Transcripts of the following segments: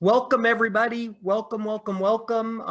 Welcome, everybody. Welcome, welcome, welcome.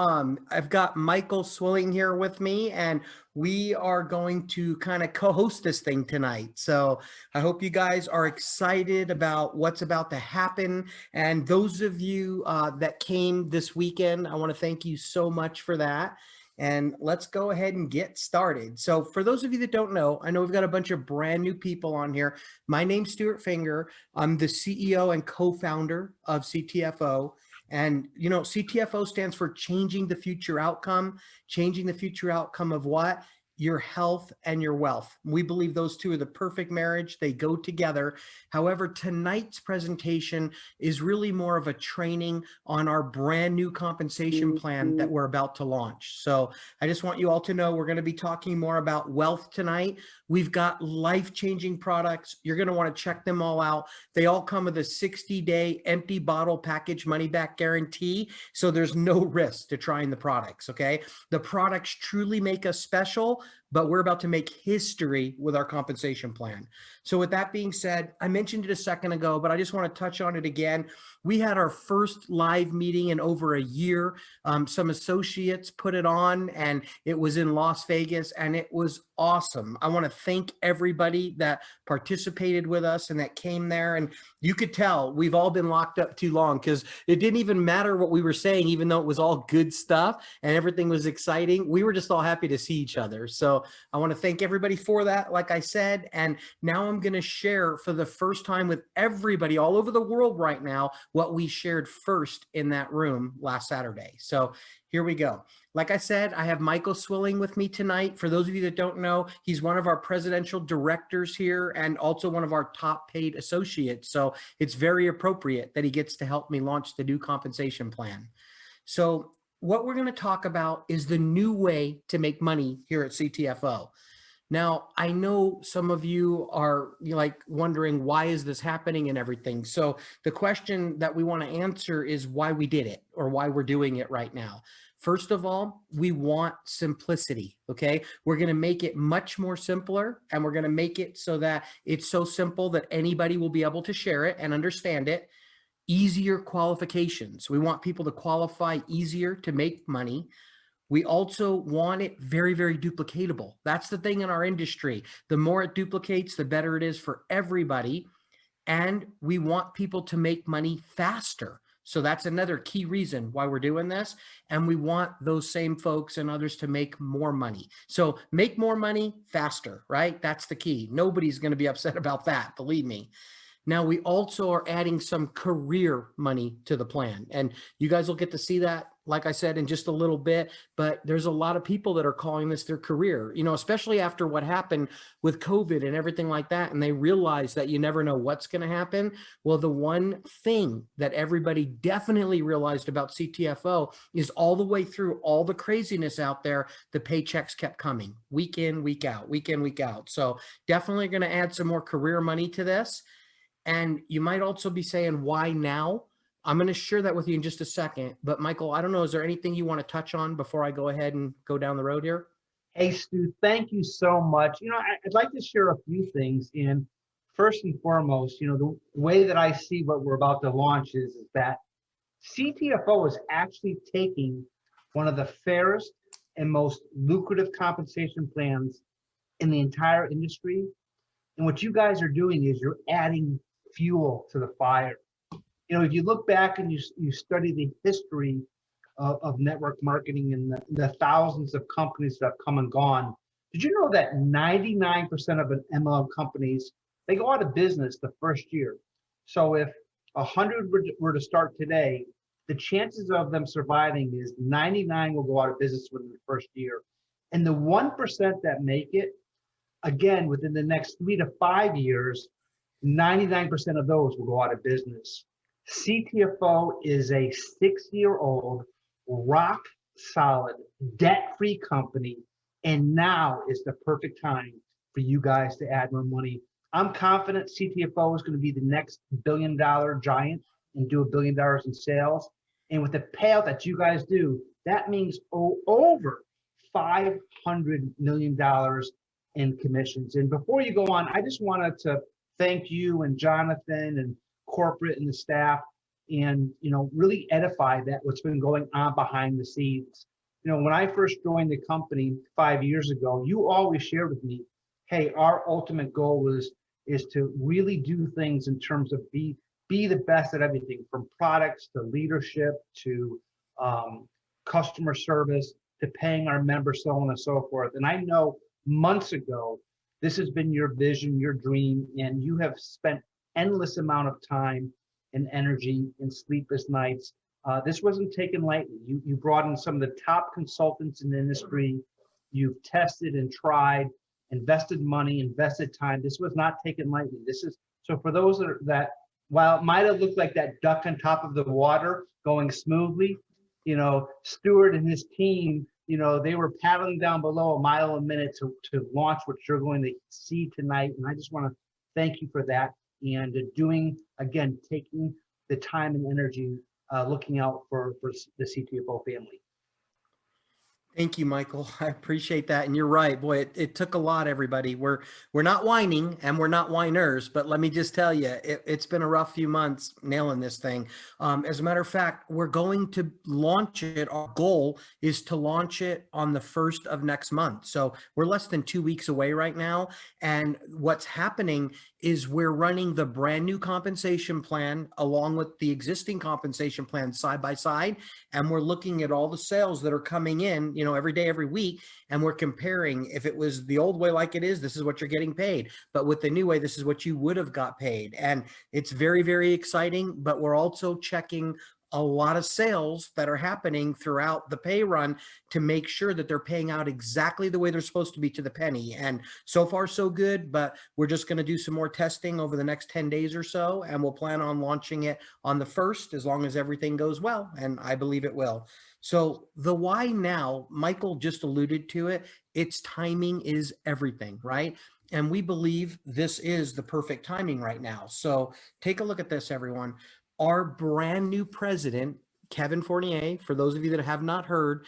I've got Michael Swilling here with me, and we are going to kind of co-host this thing tonight. So I hope you guys are excited about what's about to happen. And those of you that came this weekend, I want to thank you so much for that. And let's go ahead and get started. So for those of you that don't know, I know we've got a bunch of brand new people on here. My name's Stuart Finger. I'm the CEO and co-founder of CTFO. And, CTFO stands for changing the future outcome. Changing the future outcome of what? Your health and your wealth. We believe those two are the perfect marriage. They go together. However, tonight's presentation is really more of a training on our brand new compensation plan that we're about to launch. So I just want you all to know we're going to be talking more about wealth tonight. We've got life-changing products. You're going to want to check them all out. They all come with a 60-day empty bottle package money-back guarantee, so there's no risk to trying the products, okay? The products truly make us special, but we're about to make history with our compensation plan. So with that being said, I mentioned it a second ago, but I just want to touch on it again. We had our first live meeting in over a year. Some associates put it on, and it was in Las Vegas, and it was awesome. I want to thank everybody that participated with us and that came there. And you could tell we've all been locked up too long because it didn't even matter what we were saying, even though it was all good stuff and everything was exciting. We were just all happy to see each other. So I want to thank everybody for that, like I said. And now I'm going to share for the first time with everybody all over the world right now what we shared first in that room last Saturday. So here we go. Like I said, I have Michael Swilling with me tonight. For those of you that don't know, he's one of our presidential directors here and also one of our top paid associates. So it's very appropriate that he gets to help me launch the new compensation plan. So what we're going to talk about is the new way to make money here at CTFO. Now, I know some of you are like wondering, why is this happening and everything? So the question that we want to answer is why we did it or why we're doing it right now. First of all, we want simplicity, okay? We're going to make it much more simpler, and we're going to make it so that it's so simple that anybody will be able to share it and understand it. Easier qualifications. We want people to qualify easier to make money. We also want it very, very duplicatable. That's the thing in our industry. The more it duplicates, the better it is for everybody. And we want people to make money faster. So that's another key reason why we're doing this. And we want those same folks and others to make more money. So make more money faster, right? That's the key. Nobody's going to be upset about that, believe me. Now, we also are adding some career money to the plan, and you guys will get to see that, like I said, in just a little bit, but there's a lot of people that are calling this their career, especially after what happened with COVID and everything like that, and they realize that you never know what's going to happen. Well, the one thing that everybody definitely realized about CTFO is all the way through all the craziness out there, the paychecks kept coming week in, week out, week in, week out. So definitely going to add some more career money to this. And you might also be saying, why now? I'm going to share that with you in just a second. But Michael, I don't know, is there anything you want to touch on before I go ahead and go down the road here? Hey, Stu, thank you so much. I'd like to share a few things. And first and foremost, the way that I see what we're about to launch is that CTFO is actually taking one of the fairest and most lucrative compensation plans in the entire industry. And what you guys are doing is you're adding fuel to the fire. If you look back and you study the history of network marketing and the thousands of companies that have come and gone, did you know that 99% of MLM companies, they go out of business the first year? So if 100 were to start today, the chances of them surviving is 99 will go out of business within the first year. And the 1% that make it, again, within the next 3 to 5 years, 99% of those will go out of business. CTFO is a 6-year-old, rock solid, debt-free company, and now is the perfect time for you guys to add more money. I'm confident CTFO is going to be the next billion-dollar giant and do $1 billion in sales. And with the payout that you guys do, that means over $500 million in commissions. And before you go on, I just wanted to thank you and Jonathan and corporate and the staff and, really edify that what's been going on behind the scenes. When I first joined the company 5 years ago, you always shared with me, hey, our ultimate goal is to really do things in terms of be the best at everything, from products to leadership to customer service to paying our members, so on and so forth. And I know months ago, this has been your vision, your dream, and you have spent endless amount of time and energy and sleepless nights. This wasn't taken lightly. You brought in some of the top consultants in the industry. You've tested and tried, invested money, invested time. This was not taken lightly. This is so for those that while it might have looked like that duck on top of the water going smoothly, Stuart and his team, they were paddling down below a mile a minute to launch what you're going to see tonight. And I just want to thank you for that and taking the time and energy looking out for the CTFO family. Thank you, Michael. I appreciate that. And you're right, boy, it took a lot, everybody. We're not whining and we're not whiners, but let me just tell you, it's been a rough few months nailing this thing. As a matter of fact, we're going to launch it. Our goal is to launch it on the 1st of next month. So we're less than 2 weeks away right now. And what's happening is we're running the brand new compensation plan along with the existing compensation plan side by side. And we're looking at all the sales that are coming in, every day, every week. And we're comparing, if it was the old way like it is, this is what you're getting paid. But with the new way, this is what you would have got paid. And it's very, very exciting. But we're also checking a lot of sales that are happening throughout the pay run to make sure that they're paying out exactly the way they're supposed to be to the penny. And so far so good, but we're just going to do some more testing over the next 10 days or so. And we'll plan on launching it on the 1st, as long as everything goes well. And I believe it will. So the why now, Michael just alluded to it. Its timing is everything, right? And we believe this is the perfect timing right now. So take a look at this, everyone. Our brand new president, Kevin Fournier, for those of you that have not heard,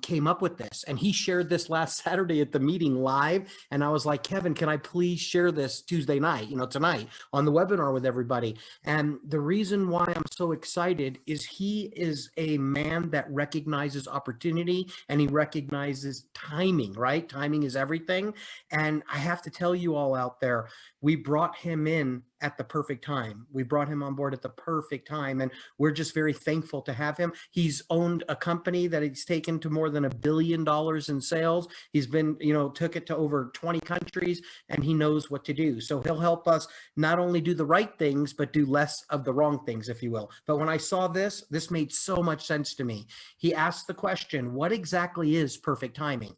came up with this, and he shared this last Saturday at the meeting live. And I was like, Kevin, can I please share this Tuesday night, tonight on the webinar with everybody? And the reason why I'm so excited is he is a man that recognizes opportunity and he recognizes timing, right? Timing is everything. And I have to tell you all out there, we brought him in at the perfect time. We brought him on board at the perfect time. And we're just very thankful to have him. He's owned a company that he's taken to more than $1 billion in sales. He's been, took it to over 20 countries, and he knows what to do. So he'll help us not only do the right things, but do less of the wrong things, if you will. But when I saw this made so much sense to me. He asked the question, what exactly is perfect timing?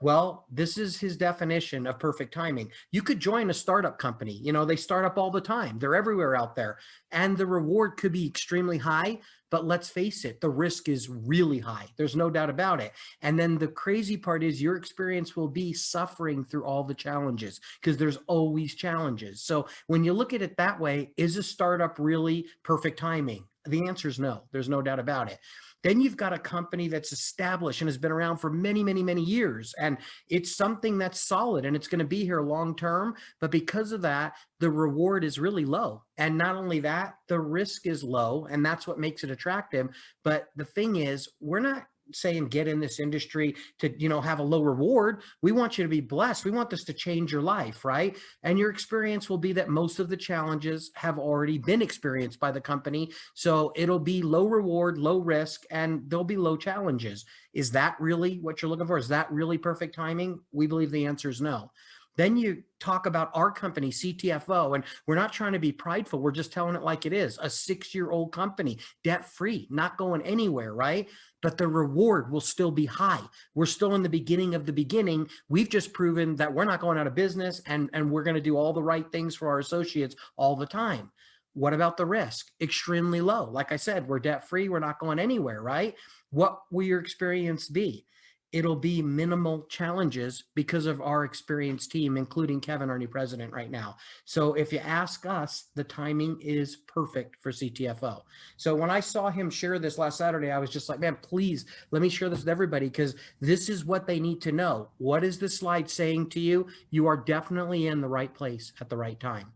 Well, this is his definition of perfect timing. You could join a startup company. They start up all the time. They're everywhere out there. And the reward could be extremely high, but let's face it, the risk is really high. There's no doubt about it. And then the crazy part is your experience will be suffering through all the challenges, because there's always challenges. So when you look at it that way, is a startup really perfect timing? The answer is no. There's no doubt about it. Then you've got a company that's established and has been around for many, many, many years. And it's something that's solid and it's going to be here long term. But because of that, the reward is really low. And not only that, the risk is low. And that's what makes it attractive. But the thing is, we're not saying get in this industry to, have a low reward. We want you to be blessed. We want this to change your life, right? And your experience will be that most of the challenges have already been experienced by the company. So it'll be low reward, low risk, and there'll be low challenges. Is that really what you're looking for? Is that really perfect timing? We believe the answer is no. Then you talk about our company, CTFO, and we're not trying to be prideful. We're just telling it like it is. A 6-year-old company, debt-free, not going anywhere, right? But the reward will still be high. We're still in the beginning of the beginning. We've just proven that we're not going out of business, and we're going to do all the right things for our associates all the time. What about the risk? Extremely low. Like I said, we're debt-free. We're not going anywhere, right? What will your experience be? It'll be minimal challenges because of our experienced team, including Kevin, our new president right now. So if you ask us, the timing is perfect for CTFO. So when I saw him share this last Saturday, I was just like, man, please let me share this with everybody, because this is what they need to know. What is this slide saying to you? You are definitely in the right place at the right time.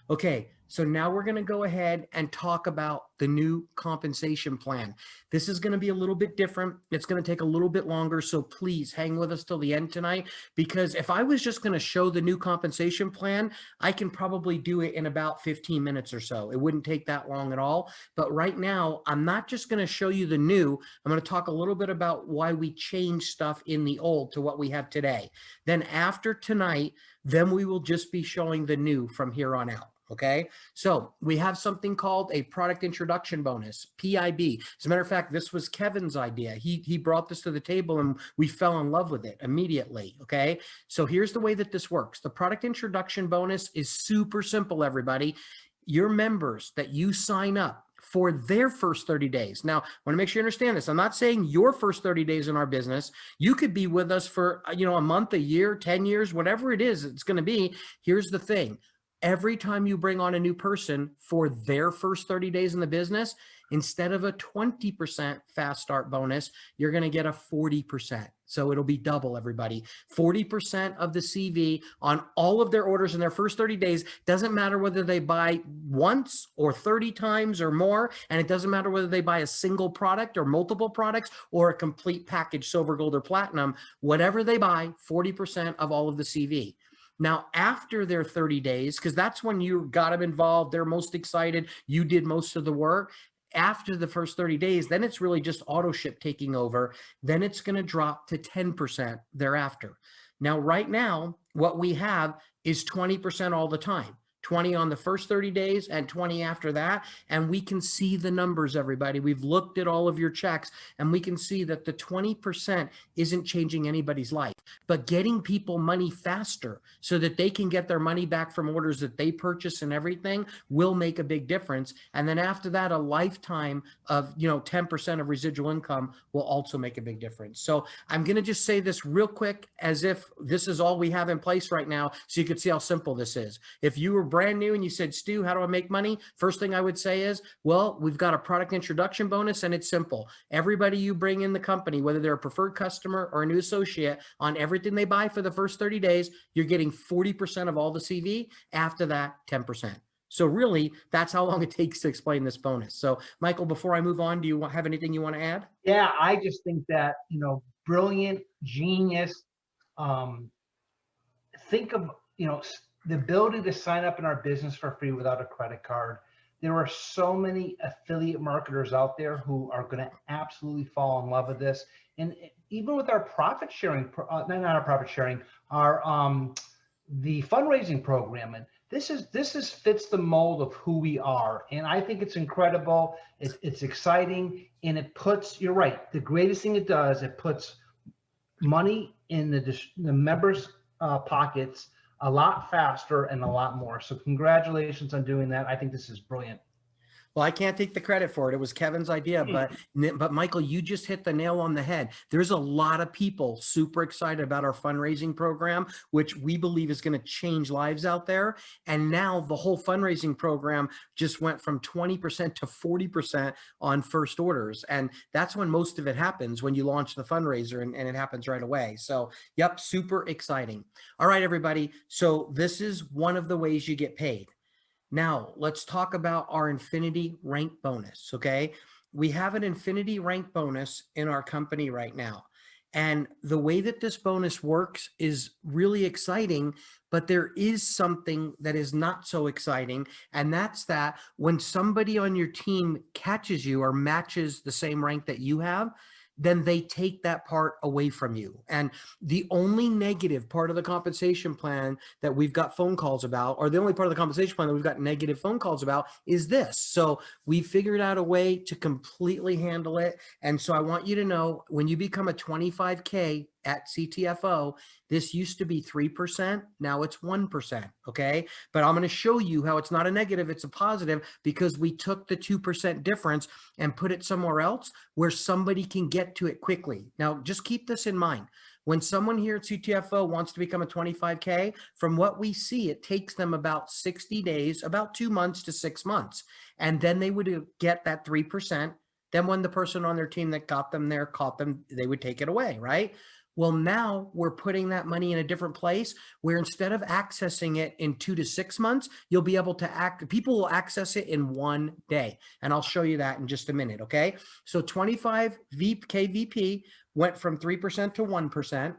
Okay, So now we're going to go ahead and talk about the new compensation plan. This is going to be a little bit different. It's going to take a little bit longer. So please hang with us till the end tonight, because if I was just going to show the new compensation plan, I can probably do it in about 15 minutes or so. It wouldn't take that long at all. But right now, I'm not just going to show you the new. I'm going to talk a little bit about why we changed stuff in the old to what we have today. Then after tonight, then we will just be showing the new from here on out. Okay, so we have something called a product introduction bonus, PIB. As a matter of fact, this was Kevin's idea. He brought this to the table and we fell in love with it immediately. Okay, so here's the way that this works. The product introduction bonus is super simple, everybody. Your members that you sign up for their first 30 days. Now, I want to make sure you understand this. I'm not saying your first 30 days in our business. You could be with us for, a month, a year, 10 years, whatever it is it's going to be. Here's the thing. Every time you bring on a new person for their first 30 days in the business, instead of a 20% fast start bonus, you're going to get a 40%. So it'll be double, everybody. 40% of the CV on all of their orders in their first 30 days. Doesn't matter whether they buy once or 30 times or more. And it doesn't matter whether they buy a single product or multiple products or a complete package, silver, gold, or platinum. Whatever they buy, 40% of all of the CV. Now, after their 30 days, because that's when you got them involved, they're most excited, you did most of the work. After the first 30 days, then it's really just auto ship taking over. Then it's going to drop to 10% thereafter. Now, right now, what we have is 20% all the time. 20 on the first 30 days and 20 after that. And we can see the numbers, everybody. We've looked at all of your checks and we can see that the 20% isn't changing anybody's life, but getting people money faster so that they can get their money back from orders that they purchase and everything will make a big difference. And then after that, a lifetime of, 10% of residual income will also make a big difference. So I'm going to just say this real quick as if this is all we have in place right now. So you can see how simple this is. If you were brand new and you said, Stu, how do I make money? First thing I would say is, well, we've got a product introduction bonus and it's simple. Everybody you bring in the company, whether they're a preferred customer or a new associate, on everything they buy for the first 30 days, you're getting 40% of all the CV. After that, 10%. So really, that's how long it takes to explain this bonus. So Michael, before I move on, do you have anything you want to add? Yeah, I just think that, brilliant, genius. Think of, the ability to sign up in our business for free without a credit card. There are so many affiliate marketers out there who are going to absolutely fall in love with this. And even with our profit sharing, not our profit sharing, our the fundraising program, and this is fits the mold of who we are. And I think it's incredible. It's exciting, and it puts, you're right, the greatest thing it does, it puts money in the members' pockets a lot faster and a lot more. So congratulations on doing that. I think this is brilliant. Well, I can't take the credit for it. It was Kevin's idea, but Michael, you just hit the nail on the head. There's a lot of people super excited about our fundraising program, which we believe is going to change lives out there. And now the whole fundraising program just went from 20% to 40% on first orders. And that's when most of it happens, when you launch the fundraiser, and it happens right away. So, yep, super exciting. All right, everybody. So this is one of the ways you get paid. Now, let's talk about our Infinity Rank bonus, okay? We have an Infinity Rank bonus in our company right now. And the way that this bonus works is really exciting, but there is something that is not so exciting. And that's that when somebody on your team catches you or matches the same rank that you have, then they take that part away from you. And the only negative part of the compensation plan that we've got phone calls about, or the only part of the compensation plan that we've got negative phone calls about, is this. So we figured out a way to completely handle it. And so I want you to know, when you become a 25K at CTFO, this used to be 3%. Now it's 1%. Okay. But I'm going to show you how it's not a negative, it's a positive, because we took the 2% difference and put it somewhere else where somebody can get to it quickly. Now, just keep this in mind. When someone here at CTFO wants to become a 25K, from what we see, it takes them about 60 days, about 2 months to 6 months. And then they would get that 3%. Then when the person on their team that got them there caught them, they would take it away, right? Well, now we're putting that money in a different place where instead of accessing it in 2 to 6 months, you'll be able to people will access it in 1 day. And I'll show you that in just a minute. Okay. So 25 KVP went from 3% to 1%.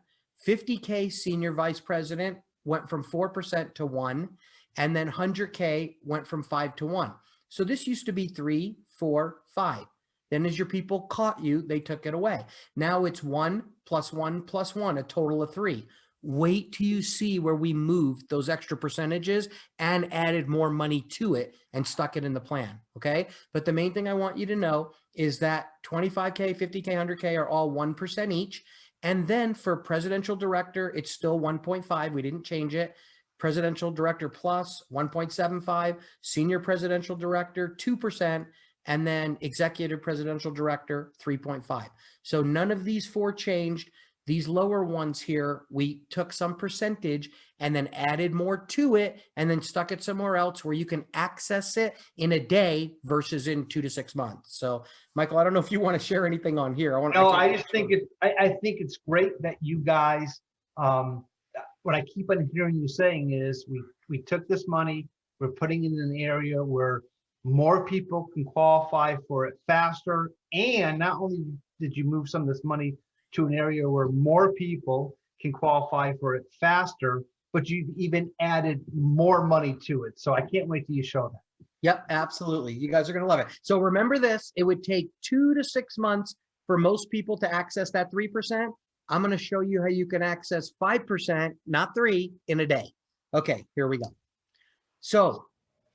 50K senior vice president went from 4% to 1. And then 100K went from 5 to 1. So this used to be 3, 4, 5. Then as your people caught you, they took it away. Now it's 1 plus 1 plus 1, a total of 3. Wait till you see where we moved those extra percentages and added more money to it and stuck it in the plan, okay? But the main thing I want you to know is that 25K, 50K, 100K are all 1% each. And then for presidential director, it's still 1.5. We didn't change it. Presidential director plus 1.75, senior presidential director 2%, and then executive presidential director 3.5. So none of these four changed. These lower ones here, we took some percentage and then added more to it and then stuck it somewhere else where you can access it in a day versus in 2 to 6 months. So Michael, I don't know if you want to share anything on here. I just think I think it's great that you guys, what I keep on hearing you saying is we took this money, we're putting it in an area where more people can qualify for it faster. And not only did you move some of this money to an area where more people can qualify for it faster, but you've even added more money to it. So I can't wait till you show that. Yep, absolutely. You guys are going to love it. So remember this, it would take 2 to 6 months for most people to access that 3%. I'm going to show you how you can access 5%, not 3, in a day. Okay, here we go. So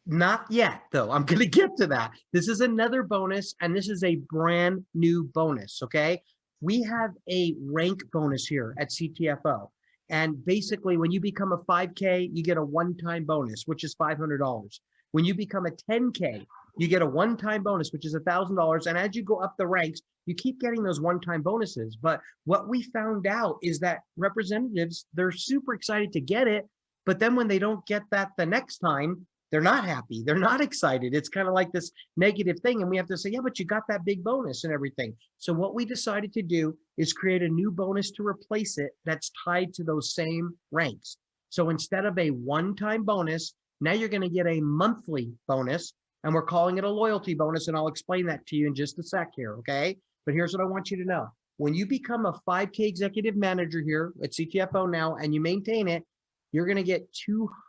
not yet, though. I'm going to get to that. This is another bonus, and this is a brand new bonus, okay? We have a rank bonus here at CTFO. And basically, when you become a 5K, you get a one-time bonus, which is $500. When you become a 10K, you get a one-time bonus, which is $1,000. And as you go up the ranks, you keep getting those one-time bonuses. But what we found out is that representatives, they're super excited to get it. But then when they don't get that the next time, they're not happy. They're not excited. It's kind of like this negative thing. And we have to say, yeah, but you got that big bonus and everything. So what we decided to do is create a new bonus to replace it that's tied to those same ranks. So instead of a one-time bonus, now you're going to get a monthly bonus, and we're calling it a loyalty bonus. And I'll explain that to you in just a sec here. Okay. But here's what I want you to know. When you become a 5K executive manager here at CTFO now, and you maintain it, you're going to get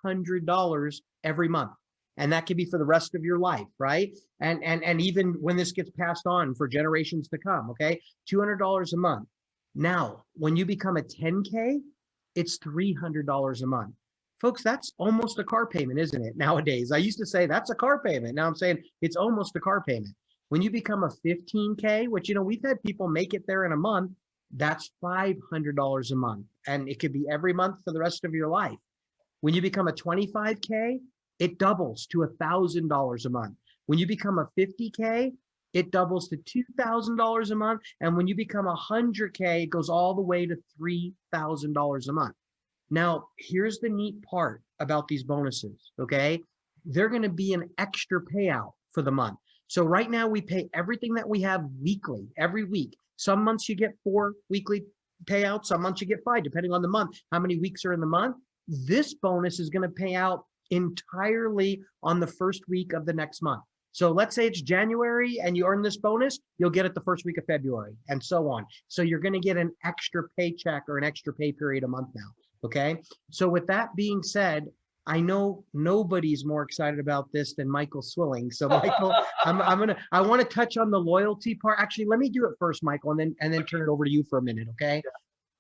$200 every month. And that could be for the rest of your life, right? And even when this gets passed on for generations to come, okay? $200 a month. Now, when you become a 10K, it's $300 a month. Folks, that's almost a car payment, isn't it? Nowadays, I used to say that's a car payment. Now I'm saying it's almost a car payment. When you become a 15K, which, you know, we've had people make it there in a month, that's $500 a month. And it could be every month for the rest of your life. When you become a 25K, it doubles to $1,000 a month. When you become a 50K, it doubles to $2,000 a month. And when you become a 100K, it goes all the way to $3,000 a month. Now, here's the neat part about these bonuses, okay? They're going to be an extra payout for the month. So right now we pay everything that we have weekly, every week. Some months you get 4 weekly payouts, some months you get 5, depending on the month, how many weeks are in the month. This bonus is going to pay out entirely on the first week of the next month. So let's say it's January and you earn this bonus, you'll get it the first week of February and so on. So you're going to get an extra paycheck or an extra pay period a month now. Okay. So with that being said, I know nobody's more excited about this than Michael Swilling. So Michael, I want to touch on the loyalty part. Actually, let me do it first, Michael, and then turn it over to you for a minute. Okay. Yeah.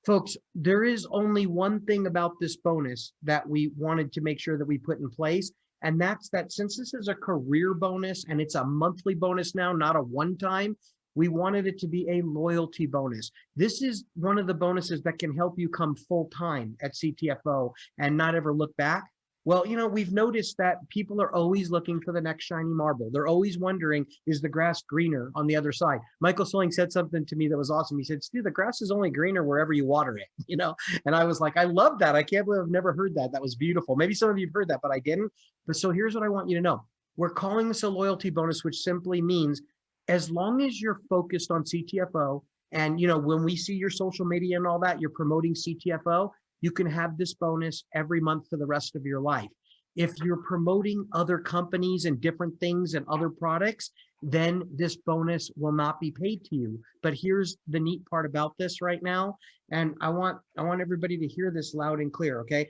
Folks, there is only one thing about this bonus that we wanted to make sure that we put in place. And that's that since this is a career bonus and it's a monthly bonus now, not a one-time, we wanted it to be a loyalty bonus. This is one of the bonuses that can help you come full-time at CTFO and not ever look back. Well, you know, we've noticed that people are always looking for the next shiny marble. They're always wondering, is the grass greener on the other side? Michael Swilling said something to me that was awesome. He said, Stu, the grass is only greener wherever you water it, you know? And I was like, I love that. I can't believe I've never heard that. That was beautiful. Maybe some of you have heard that, but I didn't. But so here's what I want you to know. We're calling this a loyalty bonus, which simply means as long as you're focused on CTFO And, you know, when we see your social media and all that, you're promoting CTFO, you can have this bonus every month for the rest of your life. If you're promoting other companies and different things and other products, then this bonus will not be paid to you. But here's the neat part about this right now. And I want everybody to hear this loud and clear, okay?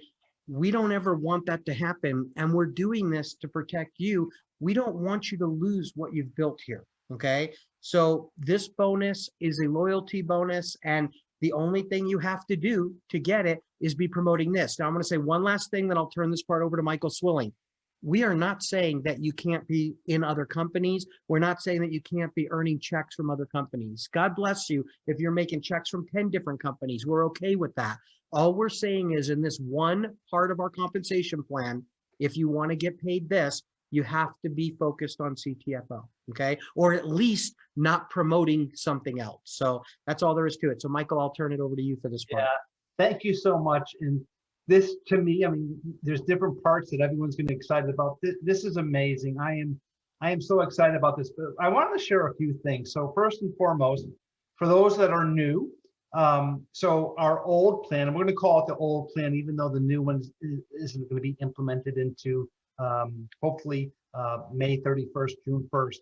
We don't ever want that to happen. And we're doing this to protect you. We don't want you to lose what you've built here, okay? So this bonus is a loyalty bonus, and the only thing you have to do to get it is be promoting this. Now I'm going to say one last thing, then I'll turn this part over to Michael Swilling. We are not saying that you can't be in other companies. We're not saying that you can't be earning checks from other companies. God bless you if you're making checks from 10 different companies. We're okay with that. All we're saying is in this one part of our compensation plan, if you want to get paid this, you have to be focused on CTFO, okay? Or at least not promoting something else. So that's all there is to it. So Michael, I'll turn it over to you for this part. Yeah, thank you so much. And this, to me, I mean, there's different parts that everyone's going to be excited about. This is amazing. I am so excited about this. But I wanted to share a few things. So first and foremost, for those that are new, so our old plan, and we're going to call it the old plan, even though the new one isn't going to be implemented into hopefully May 31st, June 1st.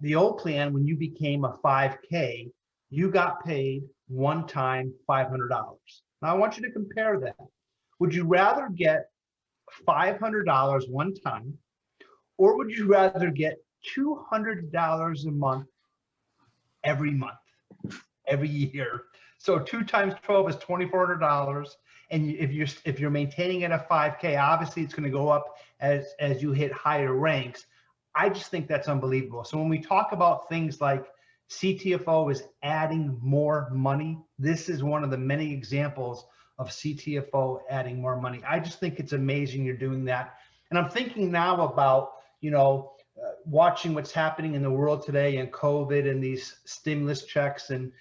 The old plan, when you became a 5K, you got paid one time $500. Now I want you to compare that. Would you rather get $500 one time, or would you rather get $200 a month every month, every year? So 2 times 12 is $2,400. And if you're maintaining at a 5K, obviously it's going to go up as you hit higher ranks. I just think that's unbelievable. So when we talk about things like CTFO is adding more money, this is one of the many examples of CTFO adding more money. I just think it's amazing you're doing that. And I'm thinking now about, you know, watching what's happening in the world today and COVID and these stimulus checks and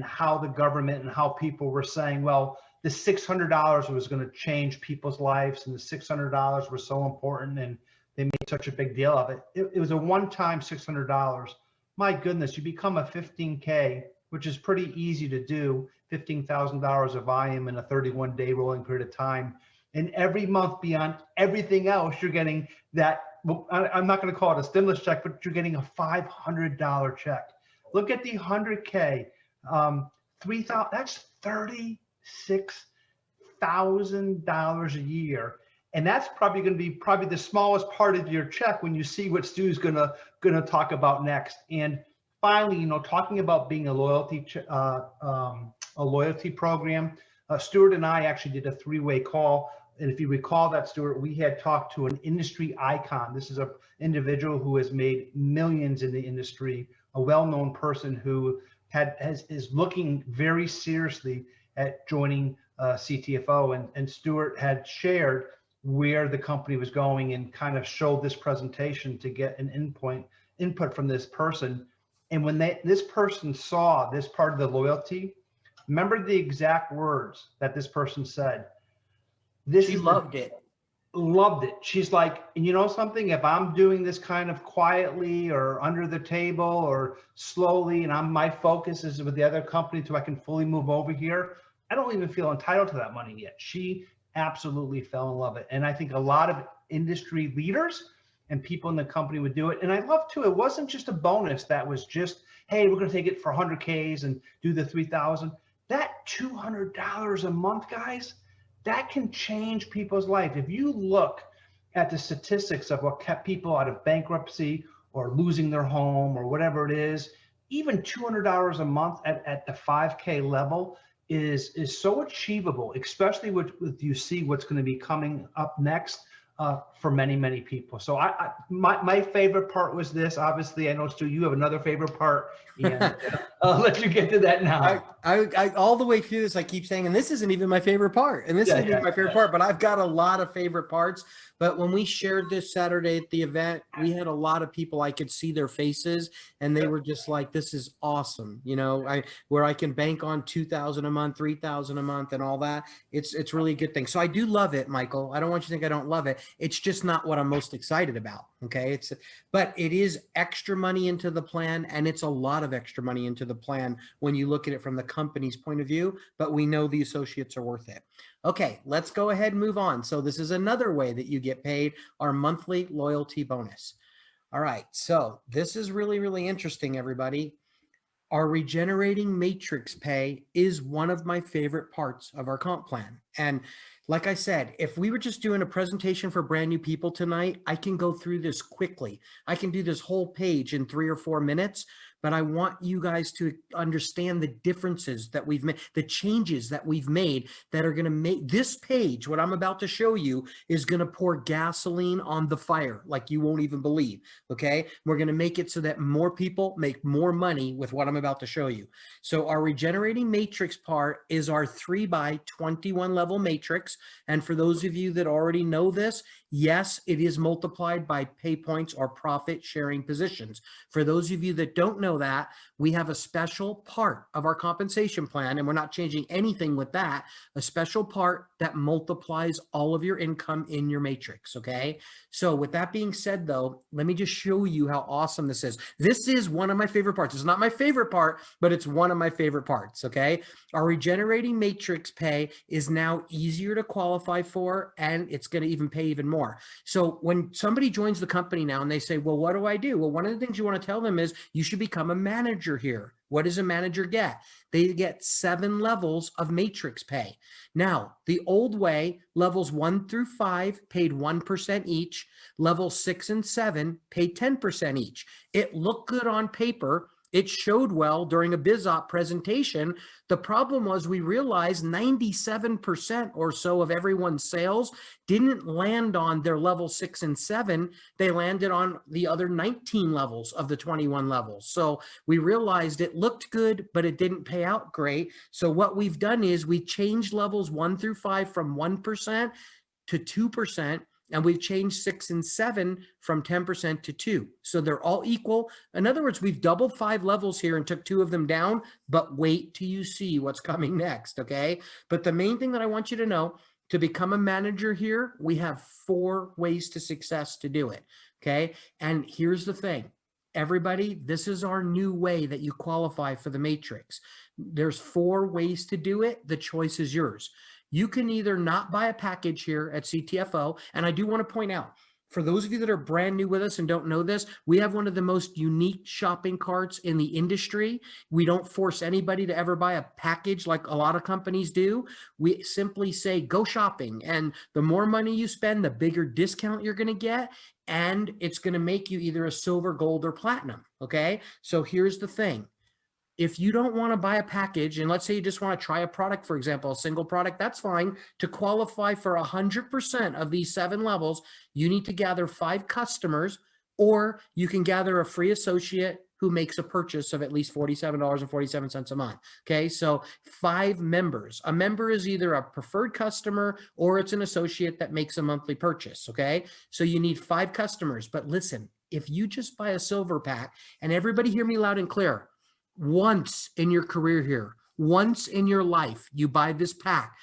how the government and how people were saying, well, the $600 was going to change people's lives, and the $600 were so important, and they made such a big deal of it. It was a one-time $600. My goodness, you become a 15K, which is pretty easy to do, $15,000 of volume in a 31-day rolling period of time. And every month beyond everything else, you're getting that, well, I'm not going to call it a stimulus check, but you're getting a $500 check. Look at the 100K, 3,000, that's $36,000 a year. And that's probably going to be the smallest part of your check when you see what Stu's gonna talk about next. And finally, you know, talking about being a loyalty program, Stuart and I actually did a 3-way call. And if you recall that, Stuart, we had talked to an industry icon. This is an individual who has made millions in the industry, a well-known person who is looking very seriously at joining CTFO. And Stuart had shared where the company was going and kind of showed this presentation to get an input from this person. And when this person saw this part of the loyalty, remember the exact words that this person said. She loved it. Loved it. She's like, and you know something, if I'm doing this kind of quietly or under the table or slowly, and my focus is with the other company so I can fully move over here, I don't even feel entitled to that money yet. She absolutely fell in love with it. And I think a lot of industry leaders and people in the company would do it. And I love too, it wasn't just a bonus that was just, hey, we're going to take it for 100Ks and do the 3,000. That $200 a month, guys, that can change people's life. If you look at the statistics of what kept people out of bankruptcy or losing their home or whatever it is, even $200 a month at the 5K level is so achievable, especially with you see what's going to be coming up next for many, many people. So my favorite part was this. Obviously, I know, Stu, you have another favorite part, and I'll let you get to that now. I all the way through this, I keep saying, and this isn't even my favorite part, and this isn't even my favorite part, but I've got a lot of favorite parts. But when we shared this Saturday at the event, we had a lot of people, I could see their faces, and they were just like, this is awesome. You know, where I can bank on 2,000 a month, 3,000 a month and all that. It's really a good thing. So I do love it, Michael. I don't want you to think I don't love it. It's just not what I'm most excited about. Okay. But it is extra money into the plan, and it's a lot of extra money into the plan when you look at it from the company's point of view, but we know the associates are worth it. Okay, let's go ahead and move on. So this is another way that you get paid, our monthly loyalty bonus. All right, so this is really, really interesting, everybody. Our regenerating matrix pay is one of my favorite parts of our comp plan. And like I said, if we were just doing a presentation for brand new people tonight, I can go through this quickly. I can do this whole page in 3 or 4 minutes, but I want you guys to understand the differences that we've made, the changes that we've made that are going to make this page, what I'm about to show you, is going to pour gasoline on the fire like you won't even believe. Okay. We're going to make it so that more people make more money with what I'm about to show you. So our regenerating matrix part is our 3x21 level matrix. And for those of you that already know this, yes, it is multiplied by pay points or profit sharing positions. For those of you that don't know that, we have a special part of our compensation plan, and we're not changing anything with that, a special part that multiplies all of your income in your matrix, okay? So with that being said, though, let me just show you how awesome this is. This is one of my favorite parts. It's not my favorite part, but it's one of my favorite parts, okay? Our regenerating matrix pay is now easier to qualify for, and it's going to even pay even more. So when somebody joins the company now and they say, well, what do I do? Well, one of the things you want to tell them is you should become a manager here. What does a manager get? They get 7 levels of matrix pay. Now, the old way, levels 1 through 5 paid 1% each. Level 6 and 7 paid 10% each. It looked good on paper. It showed well during a BizOp presentation. The problem was we realized 97% or so of everyone's sales didn't land on their level 6 and 7. They landed on the other 19 levels of the 21 levels. So we realized it looked good, but it didn't pay out great. So what we've done is we changed levels 1 through 5 from 1% to 2%. And we've changed 6 and 7 from 10% to 2. So they're all equal. In other words, we've doubled 5 levels here and took 2 of them down, but wait till you see what's coming next, okay? But the main thing that I want you to know, to become a manager here, we have 4 ways to success to do it, okay? And here's the thing. Everybody, this is our new way that you qualify for the matrix. There's 4 ways to do it. The choice is yours. You can either not buy a package here at CTFO, and I do want to point out, for those of you that are brand new with us and don't know this, we have one of the most unique shopping carts in the industry. We don't force anybody to ever buy a package like a lot of companies do. We simply say, go shopping. And the more money you spend, the bigger discount you're going to get. And it's going to make you either a silver, gold, or platinum. Okay. So here's the thing. If you don't want to buy a package, and let's say you just want to try a product, for example, a single product, that's fine. To qualify for 100% of these 7 levels, you need to gather 5 customers, or you can gather a free associate who makes a purchase of at least $47.47 a month. Okay, so 5 members. A member is either a preferred customer or it's an associate that makes a monthly purchase. Okay, so you need 5 customers. But listen, if you just buy a silver pack, and everybody hear me loud and clear, once in your career here, once in your life, you buy this pack,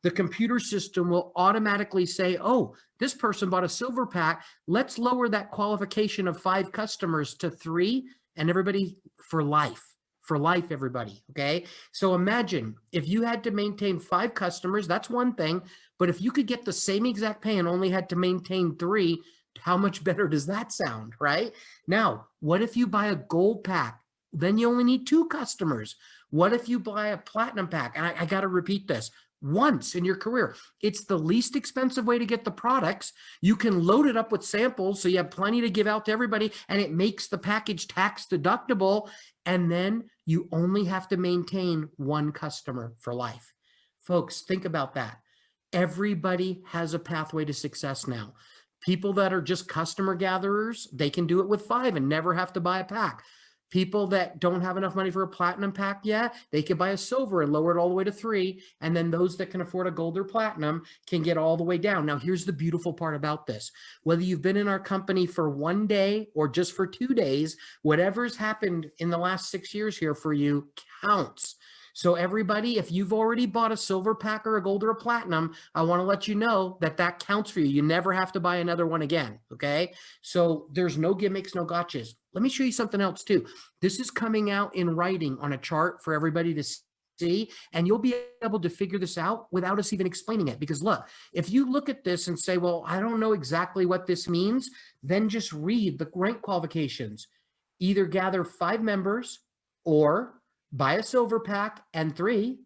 the computer system will automatically say, oh, this person bought a silver pack. Let's lower that qualification of 5 customers to 3, and everybody for life. For life, everybody, okay? So imagine if you had to maintain 5 customers, that's one thing, but if you could get the same exact pay and only had to maintain 3, how much better does that sound, right? Now, what if you buy a gold pack? Then you only need 2 customers. What if you buy a platinum pack? And I got to repeat this once in your career. It's the least expensive way to get the products. You can load it up with samples so you have plenty to give out to everybody, and it makes the package tax deductible. And then you only have to maintain 1 customer for life. Folks, think about that. Everybody has a pathway to success now. People that are just customer gatherers, they can do it with 5 and never have to buy a pack. People that don't have enough money for a platinum pack yet, they can buy a silver and lower it all the way to 3. And then those that can afford a gold or platinum can get all the way down. Now, here's the beautiful part about this. Whether you've been in our company for 1 day or just for 2 days, whatever's happened in the last 6 years here for you counts. So everybody, if you've already bought a silver pack or a gold or a platinum, I want to let you know that that counts for you. You never have to buy another one again. Okay. So there's no gimmicks, no gotchas. Let me show you something else too. This is coming out in writing on a chart for everybody to see, and you'll be able to figure this out without us even explaining it. Because look, if you look at this and say, well, I don't know exactly what this means, then just read the rank qualifications. Either gather 5 members, or buy a silver pack and 3,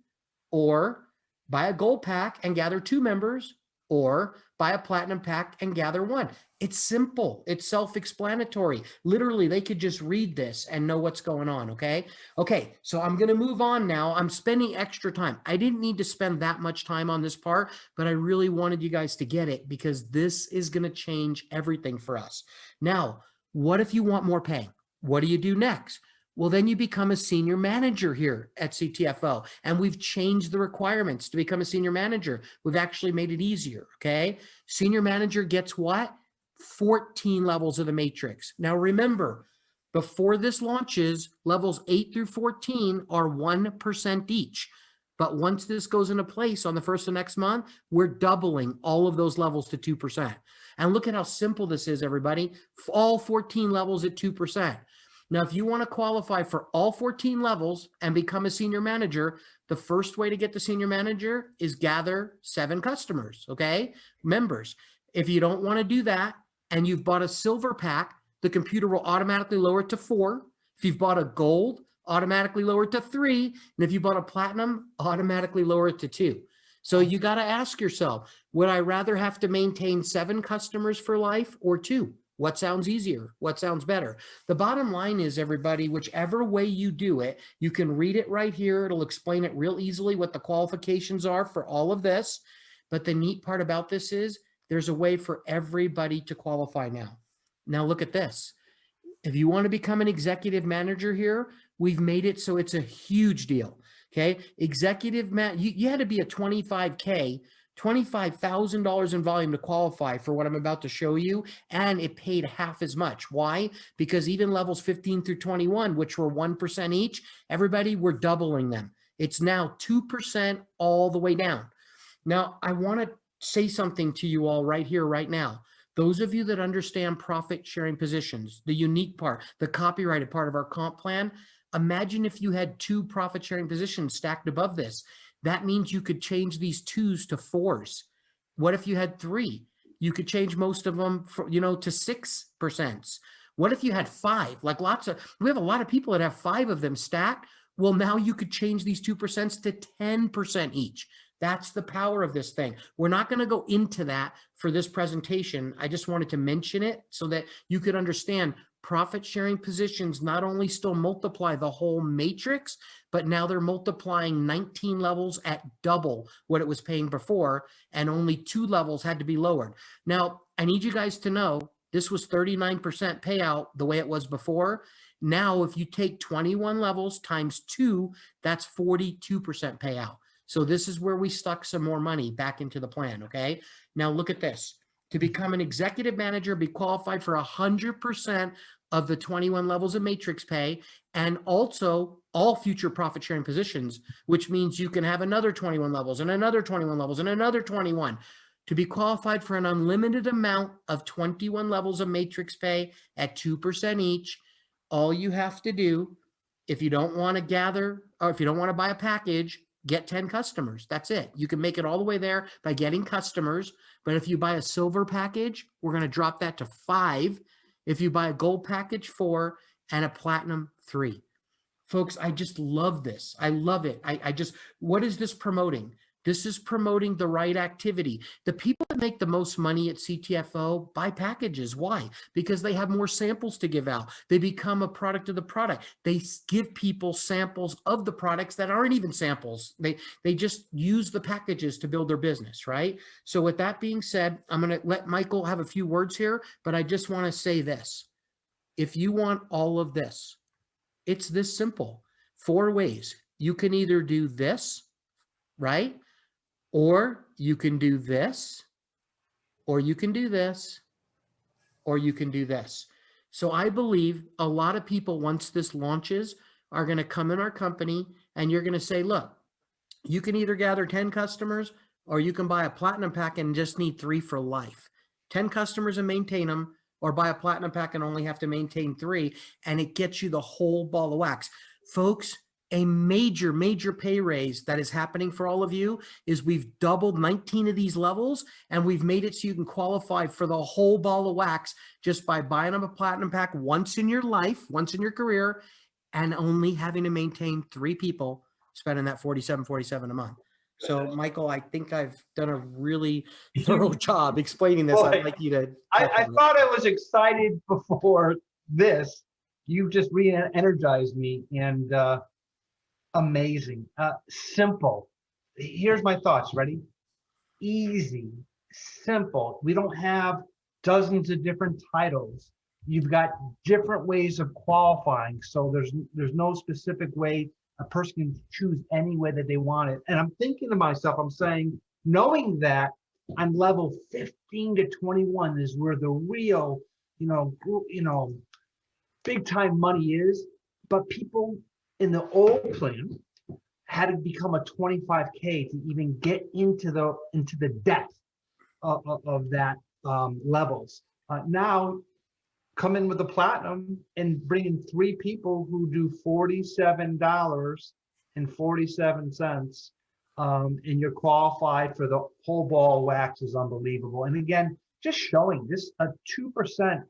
or buy a gold pack and gather 2 members, or buy a platinum pack and gather 1. It's simple. It's self-explanatory. Literally, they could just read this and know what's going on, okay? Okay, so I'm going to move on now. I'm spending extra time. I didn't need to spend that much time on this part, but I really wanted you guys to get it because this is going to change everything for us. Now, what if you want more pay? What do you do next? Well, then you become a senior manager here at CTFO, and we've changed the requirements to become a senior manager. We've actually made it easier, okay? Senior manager gets what? 14 levels of the matrix. Now remember, before this launches, levels 8 through 14 are 1% each. But once this goes into place on the 1st of next month, we're doubling all of those levels to 2%. And look at how simple this is, everybody. All 14 levels at 2%. Now, if you want to qualify for all 14 levels and become a senior manager, the first way to get the senior manager is gather 7 customers, okay? Members. If you don't want to do that and you've bought a silver pack, the computer will automatically lower it to 4. If you've bought a gold, automatically lower it to 3. And if you bought a platinum, automatically lower it to 2. So you got to ask yourself, would I rather have to maintain 7 customers for life or 2? What sounds easier? What sounds better? The bottom line is, everybody, whichever way you do it, you can read it right here. It'll explain it real easily what the qualifications are for all of this. But the neat part about this is there's a way for everybody to qualify now. Now look at this. If you want to become an executive manager here, we've made it so it's a huge deal. Okay. Executive you had to be a 25K, $25,000 in volume to qualify for what I'm about to show you. And it paid half as much. Why? Because even levels 15 through 21, which were 1% each, everybody, we're doubling them. It's now 2% all the way down. Now, I want to say something to you all right here, right now. Those of you that understand profit sharing positions, the unique part, the copyrighted part of our comp plan, imagine if you had 2 profit sharing positions stacked above this. That means you could change these 2s to 4s. What if you had 3? You could change most of them for, to 6%. What if you had 5? Like we have a lot of people that have 5 of them stacked. Well, now you could change these 2% to 10% each. That's the power of this thing. We're not going to go into that for this presentation. I just wanted to mention it so that you could understand profit sharing positions not only still multiply the whole matrix, but now they're multiplying 19 levels at double what it was paying before, and only 2 levels had to be lowered. Now, I need you guys to know this was 39% payout the way it was before. Now, if you take 21 levels times 2, that's 42% payout. So this is where we stuck some more money back into the plan, okay? Now look at this. To become an executive manager, be qualified for 100% of the 21 levels of matrix pay, and also all future profit sharing positions, which means you can have another 21 levels and another 21 levels and another 21. To be qualified for an unlimited amount of 21 levels of matrix pay at 2% each, all you have to do, if you don't want to gather, or if you don't want to buy a package, get 10 customers. That's it. You can make it all the way there by getting customers. But if you buy a silver package, we're going to drop that to 5. If you buy a gold package, 4, and a platinum, 3. Folks, I just love this. I love it. What is this promoting? This is promoting the right activity. The people that make the most money at CTFO buy packages. Why? Because they have more samples to give out. They become a product of the product. They give people samples of the products that aren't even samples. They just use the packages to build their business, right? So with that being said, I'm going to let Michael have a few words here, but I just want to say this. If you want all of this, it's this simple. 4 ways. You can either do this, right? Or you can do this, or you can do this, or you can do this. So I believe a lot of people, once this launches, are going to come in our company and you're going to say, look, you can either gather 10 customers or you can buy a platinum pack and just need 3 for life. 10 customers and maintain them, or buy a platinum pack and only have to maintain 3, and it gets you the whole ball of wax. Folks, a major, major pay raise that is happening for all of you is we've doubled 19 of these levels, and we've made it so you can qualify for the whole ball of wax just by buying them a platinum pack once in your life, once in your career, and only having to maintain 3 people spending that $47 a month. So Michael, I think I've done a really thorough job explaining this. Boy, I'd like you to. I thought I was excited before this. You just re-energized me, and amazing. Simple. Here's my thoughts. Ready? Easy, simple. We don't have dozens of different titles. You've got different ways of qualifying. So there's no specific way a person can choose any way that they want it. And I'm thinking to myself, I'm saying, knowing that I'm level 15 to 21 is where the real, big time money is. But people in the old plan had to become a 25K to even get into the depth of that levels. Now come in with the platinum and bring in 3 people who do $47.47, and you're qualified for the whole ball of wax is unbelievable. And again, just showing this a 2%,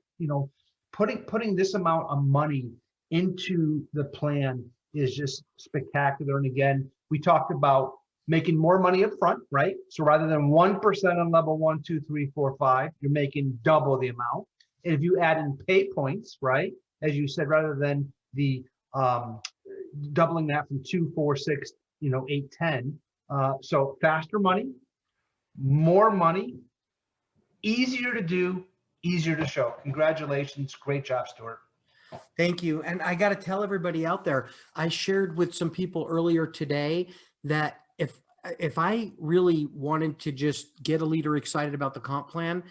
putting this amount of money into the plan is just spectacular. And again, we talked about making more money up front, right? So rather than 1% on level 1, 2, 3, 4, 5, you're making double the amount. And if you add in pay points, right, as you said, rather than the doubling that from 2, 4, 6, 8, 10. So faster money, more money, easier to do, easier to show. Congratulations. Great job, Stuart. Thank you. And I got to tell everybody out there, I shared with some people earlier today that if I really wanted to just get a leader excited about the comp plan,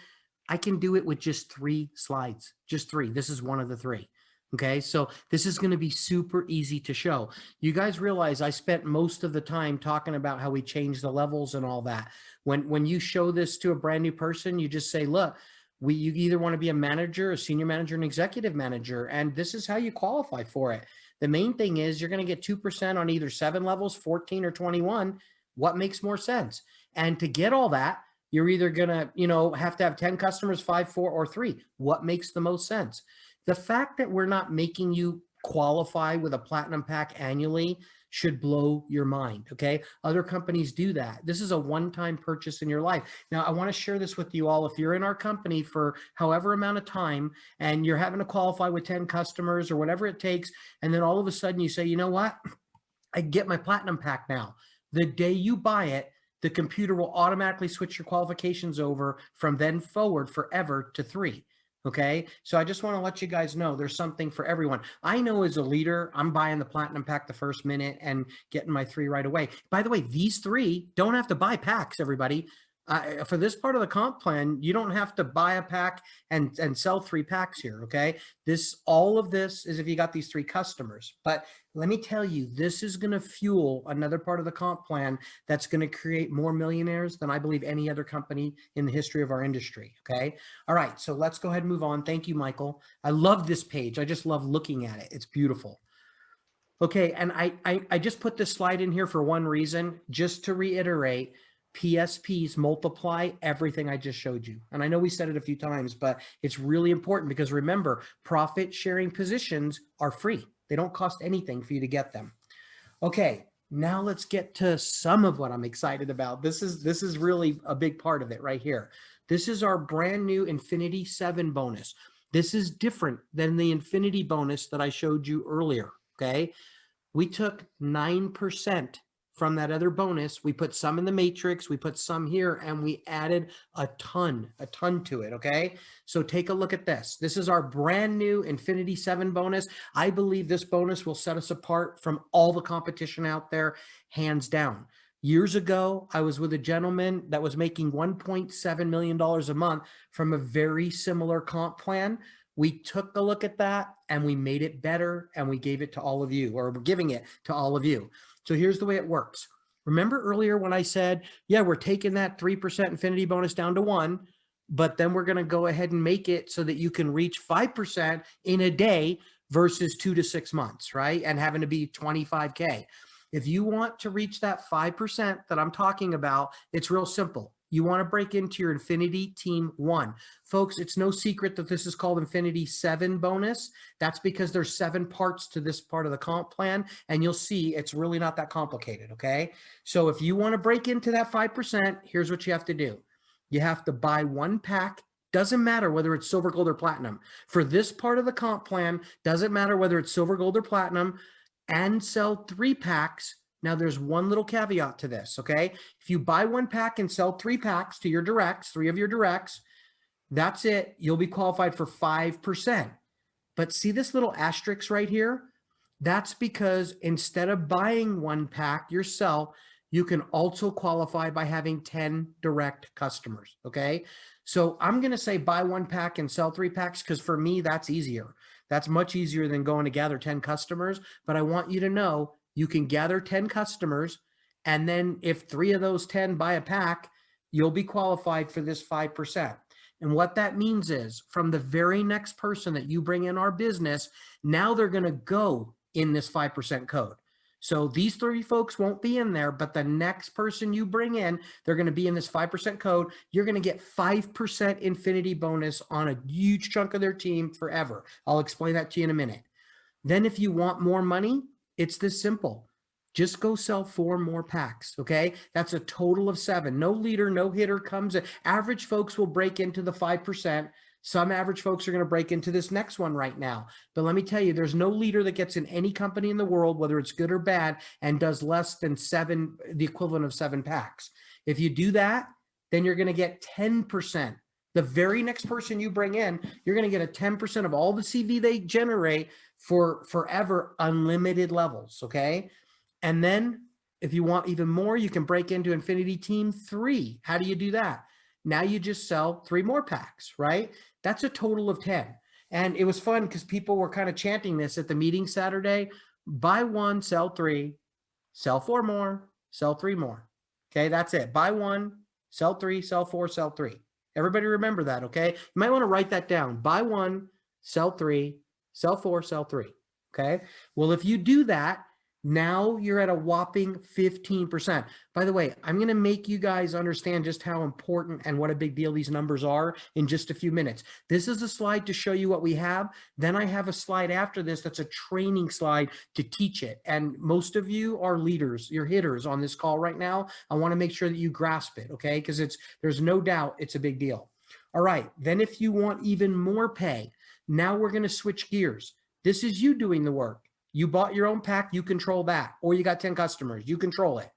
I can do it with just 3 slides, just 3. This is one of the 3. Okay. So this is going to be super easy to show. You guys realize I spent most of the time talking about how we change the levels and all that. When you show this to a brand new person, you just say, look, you either want to be a manager, a senior manager, an executive manager, and this is how you qualify for it. The main thing is you're going to get 2% on either 7 levels, 14 or 21. What makes more sense? And to get all that, you're either going to, have to have 10 customers, 5, 4, or 3. What makes the most sense? The fact that we're not making you qualify with a platinum pack annually should blow your mind. Okay. Other companies do that. This is a one-time purchase in your life. Now, I want to share this with you all. If you're in our company for however amount of time and you're having to qualify with 10 customers or whatever it takes, and then all of a sudden you say, you know what? I get my platinum pack now. The day you buy it, the computer will automatically switch your qualifications over from then forward forever to 3. Okay. So I just want to let you guys know there's something for everyone. I know as a leader, I'm buying the platinum pack the first minute and getting my 3 right away. By the way, these 3 don't have to buy packs, everybody. For this part of the comp plan, you don't have to buy a pack and sell 3 packs here. Okay. All of this is if you got these 3 customers, but let me tell you, this is going to fuel another part of the comp plan that's going to create more millionaires than I believe any other company in the history of our industry. Okay. All right. So let's go ahead and move on. Thank you, Michael. I love this page. I just love looking at it. It's beautiful. Okay. And I just put this slide in here for one reason, just to reiterate, PSPs multiply everything I just showed you. And I know we said it a few times, but it's really important because remember, profit sharing positions are free. They don't cost anything for you to get them. Okay, now let's get to some of what I'm excited about. This is really a big part of it right here. This is our brand new Infinity 7 bonus. This is different than the Infinity bonus that I showed you earlier, okay? We took 9% from that other bonus. We put some in the matrix, we put some here, and we added a ton to it, okay? So take a look at this. This is our brand new Infinity 7 bonus. I believe this bonus will set us apart from all the competition out there, hands down. Years ago, I was with a gentleman that was making $1.7 million a month from a very similar comp plan. We took a look at that and we made it better and we gave it to all of you, or we're giving it to all of you. So here's the way it works. Remember earlier when I said, yeah, we're taking that 3% infinity bonus down to 1, but then we're going to go ahead and make it so that you can reach 5% in a day versus 2 to 6 months, right? And having to be 25K. If you want to reach that 5% that I'm talking about, it's real simple. You want to break into your Infinity Team 1. Folks, it's no secret that this is called Infinity 7 bonus. That's because there's 7 parts to this part of the comp plan, and you'll see it's really not that complicated, okay? So if you want to break into that 5%, here's what you have to do. You have to buy 1 pack. Doesn't matter whether it's silver, gold, or platinum. For this part of the comp plan, doesn't matter whether it's silver, gold, or platinum, and sell 3 packs. Now there's one little caveat to this, okay? If you buy 1 pack and sell 3 packs to your directs, 3 of your directs, that's it. You'll be qualified for 5%. But see this little asterisk right here? That's because instead of buying 1 pack yourself, you can also qualify by having 10 direct customers, okay? So I'm going to say buy 1 pack and sell 3 packs because for me, that's easier. That's much easier than going to gather 10 customers. But I want you to know you can gather 10 customers. And then if 3 of those 10 buy a pack, you'll be qualified for this 5%. And what that means is from the very next person that you bring in our business, now they're going to go in this 5% code. So these 3 folks won't be in there, but the next person you bring in, they're going to be in this 5% code. You're going to get 5% infinity bonus on a huge chunk of their team forever. I'll explain that to you in a minute. Then if you want more money, it's this simple. Just go sell 4 more packs, okay? That's a total of 7. No leader, no hitter comes in. Average folks will break into the 5%. Some average folks are going to break into this next one right now. But let me tell you, there's no leader that gets in any company in the world, whether it's good or bad, and does less than 7, the equivalent of 7 packs. If you do that, then you're going to get 10%. The very next person you bring in, you're going to get a 10% of all the CV they generate for forever, unlimited levels, okay? And then if you want even more, you can break into Infinity Team 3. How do you do that? Now you just sell 3 more packs, right? That's a total of 10. And it was fun because people were kind of chanting this at the meeting Saturday. Buy 1, sell 3, sell 4 more, sell 3 more. Okay, that's it. Buy 1, sell 3, sell 4, sell 3. Everybody remember that, okay? You might want to write that down. Buy 1, sell 3, sell 4, sell 3. Okay? Well, if you do that, now you're at a whopping 15%. By the way, I'm going to make you guys understand just how important and what a big deal these numbers are in just a few minutes. This is a slide to show you what we have. Then I have a slide after this that's a training slide to teach it. And most of you are leaders, you're hitters on this call right now. I want to make sure that you grasp it, okay? Because there's no doubt it's a big deal. All right, then if you want even more pay, now we're going to switch gears. This is you doing the work. You bought your own pack, you control that. Or you got 10 customers, you control it.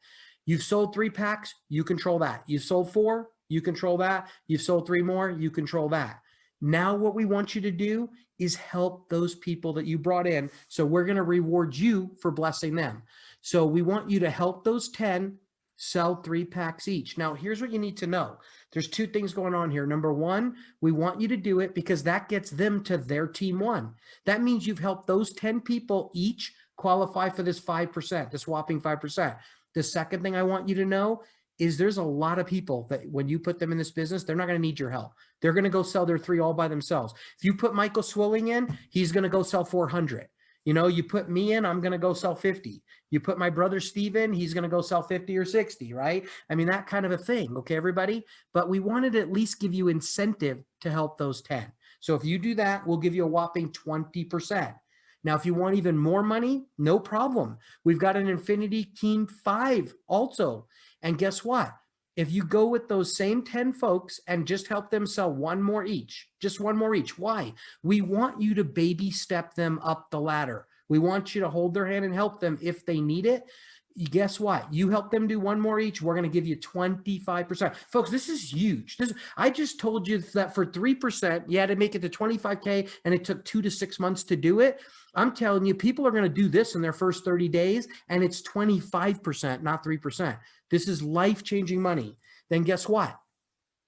You've sold 3 packs, you control that. You've sold 4, you control that. You've sold 3 more, you control that. Now what we want you to do is help those people that you brought in. So we're going to reward you for blessing them. So we want you to help those 10 sell 3 packs each. Now, here's what you need to know. There's 2 things going on here. Number 1, we want you to do it because that gets them to their team 1. That means you've helped those 10 people each qualify for this 5%, this whopping 5%. The second thing I want you to know is there's a lot of people that when you put them in this business, they're not going to need your help. They're going to go sell their 3 all by themselves. If you put Michael Swilling in, he's going to go sell 400. You know, you put me in, I'm going to go sell 50. You put my brother Steve in, he's going to go sell 50 or 60, right? I mean, that kind of a thing. Okay, everybody? But we wanted to at least give you incentive to help those 10. So if you do that, we'll give you a whopping 20%. Now, if you want even more money, no problem. We've got an Infinity Team 5 also. And guess what? If you go with those same 10 folks and just help them sell 1 more each, just 1 more each. Why? We want you to baby step them up the ladder. We want you to hold their hand and help them if they need it. Guess what? You help them do 1 more each, we're going to give you 25%. Folks, this is huge. I just told you that for 3%, you had to make it to 25K and it took 2 to 6 months to do it. I'm telling you, people are going to do this in their first 30 days and it's 25%, not 3%. This is life-changing money. Then guess what?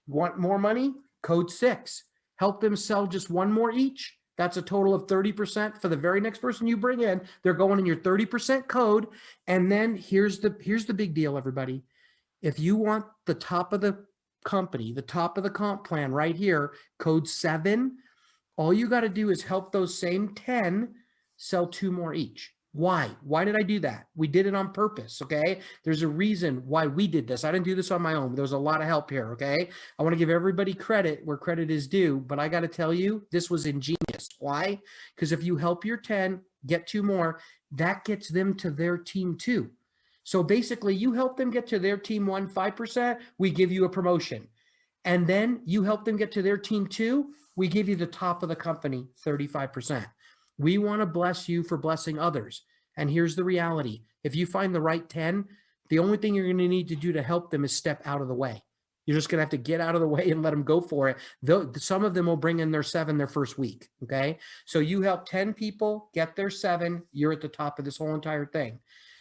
Want more money? Code 6. Help them sell just 1 more each. That's a total of 30% for the very next person you bring in. They're going in your 30% code. And then here's the big deal, everybody. If you want the top of the company, the top of the comp plan right here, code 7, all you got to do is help those same 10 sell 2 more each. Why? Why did I do that? We did it on purpose, okay? There's a reason why we did this. I didn't do this on my own. There was a lot of help here, okay? I want to give everybody credit where credit is due, but I got to tell you, this was ingenious. Why? Because if you help your 10 get 2 more, that gets them to their team too. So basically, you help them get to their team 1, 5%, we give you a promotion. And then you help them get to their team 2, we give you the top of the company, 35%. We want to bless you for blessing others. And here's the reality. If you find the right 10, the only thing you're going to need to do to help them is step out of the way. You're just going to have to get out of the way and let them go for it. Though some of them will bring in their 7 their first week. Okay. So you help 10 people get their 7. You're at the top of this whole entire thing.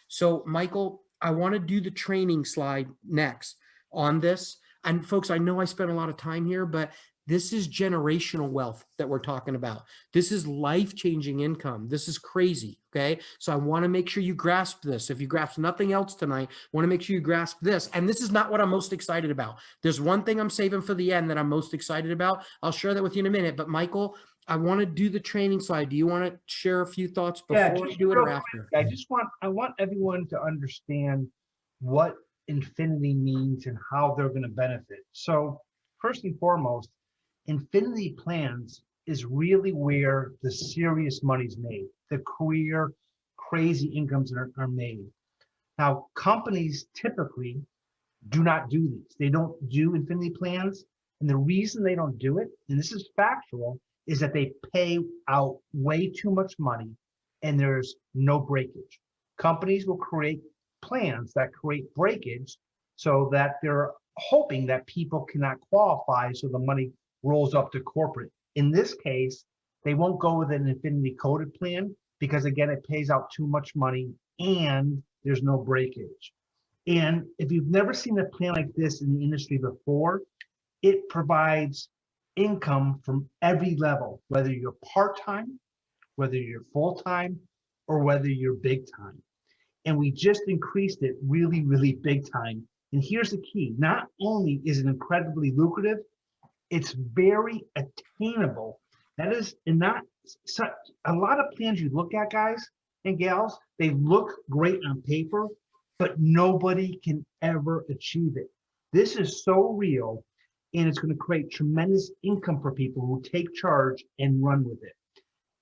So Michael, I want to do the training slide next on this. And folks, I know I spent a lot of time here, but this is generational wealth that we're talking about. This is life-changing income. This is crazy, okay? So I want to make sure you grasp this. If you grasp nothing else tonight, I want to make sure you grasp this. And this is not what I'm most excited about. There's one thing I'm saving for the end that I'm most excited about. I'll share that with you in a minute. But Michael, I want to do the training slide. Do you want to share a few thoughts before we do it or after? I want everyone to understand what Infinity means and how they're going to benefit. So first and foremost, Infinity plans is really where the serious money's made. The career crazy incomes are made. Now, companies typically do not do these. They don't do Infinity plans. And the reason they don't do it, and this is factual, is that they pay out way too much money and there's no breakage. Companies will create plans that create breakage so that they're hoping that people cannot qualify, so the money rolls up to corporate. In this case, they won't go with an Infinity coded plan because, again, it pays out too much money and there's no breakage. And if you've never seen a plan like this in the industry before, it provides income from every level, whether you're part-time, whether you're full-time, or whether you're big time. And we just increased it really, really big time. And here's the key. Not only is it incredibly lucrative, it's very attainable. That is, and not such a lot of plans you look at, guys and gals, they look great on paper, but nobody can ever achieve it. This is so real, and it's going to create tremendous income for people who take charge and run with it.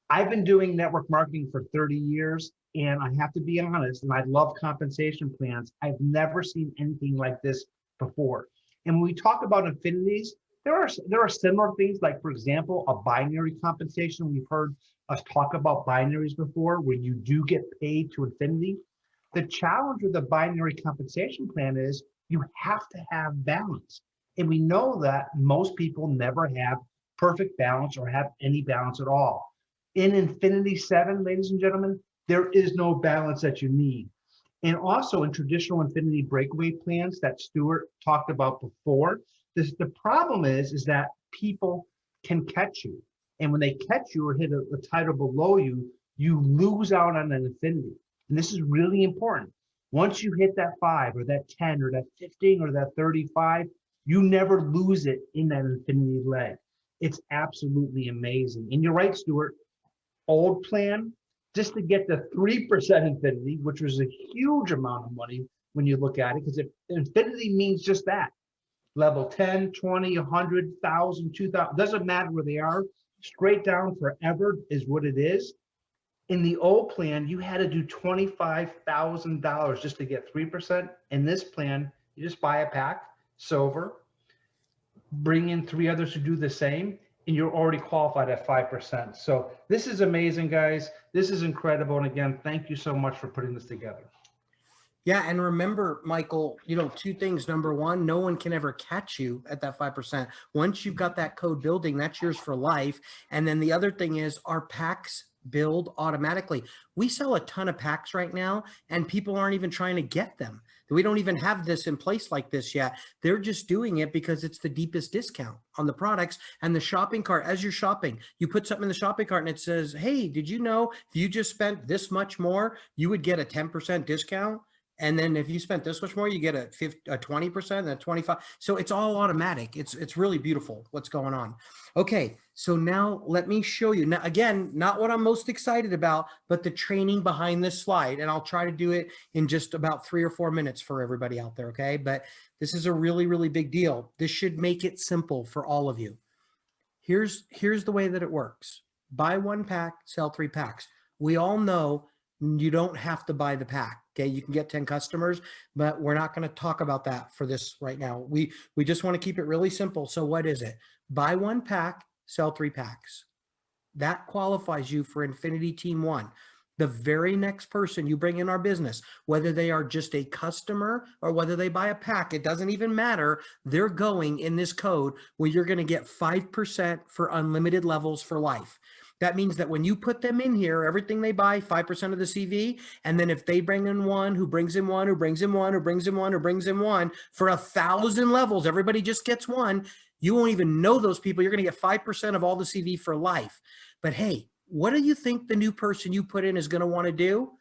I've been doing network marketing for 30 years, and I have to be honest, and I love compensation plans. I've never seen anything like this before. And when we talk about infinities, there are similar things, like, for example, a binary compensation. We've heard us talk about binaries before, where you do get paid to infinity. The challenge with the binary compensation plan is you have to have balance. And we know that most people never have perfect balance or have any balance at all. In Infinity 7, ladies and gentlemen, there is no balance that you need. And also in traditional Infinity breakaway plans that Stuart talked about before, the problem is that people can catch you. And when they catch you or hit a title below you, you lose out on an infinity. And this is really important. Once you hit that 5 or that 10 or that 15 or that 35, you never lose it in that infinity leg. It's absolutely amazing. And you're right, Stuart, old plan, just to get the 3% infinity, which was a huge amount of money when you look at it, because infinity means just that. Level 10, 20, 100, 1,000, 2,000, doesn't matter where they are, straight down forever is what it is. In the old plan, you had to do $25,000 just to get 3%. In this plan, you just buy a pack, silver, bring in 3 others to do the same, and you're already qualified at 5%. So this is amazing, guys. This is incredible. And again, thank you so much for putting this together. Yeah, and remember, Michael, 2 things. Number one, no one can ever catch you at that 5%. Once you've got that code building, that's yours for life. And then the other thing is our packs build automatically. We sell a ton of packs right now and people aren't even trying to get them. We don't even have this in place like this yet. They're just doing it because it's the deepest discount on the products and the shopping cart. As you're shopping, you put something in the shopping cart and it says, hey, did you know if you just spent this much more, you would get a 10% discount? And then if you spent this much more, you get a 20%, and a 25. So it's all automatic. It's really beautiful what's going on. Okay, so now let me show you. Now, again, not what I'm most excited about, but the training behind this slide. And I'll try to do it in just about 3 or 4 minutes for everybody out there, okay? But this is a really, really big deal. This should make it simple for all of you. Here's the way that it works. Buy 1 pack, sell 3 packs. We all know you don't have to buy the pack. Okay, you can get 10 customers, but we're not going to talk about that for this right now. We just want to keep it really simple. So what is it? Buy 1 pack, sell 3 packs. That qualifies you for Infinity Team 1. The very next person you bring in our business, whether they are just a customer or whether they buy a pack, it doesn't even matter. They're going in this code where you're going to get 5% for unlimited levels for life. That means that when you put them in here, everything they buy, 5% of the CV, and then if they bring in one, who brings in one, who brings in one, who brings in one, who brings in one, for 1,000 levels, everybody just gets one. You won't even know those people. You're going to get 5% of all the CV for life. But hey, what do you think the new person you put in is going to want to do?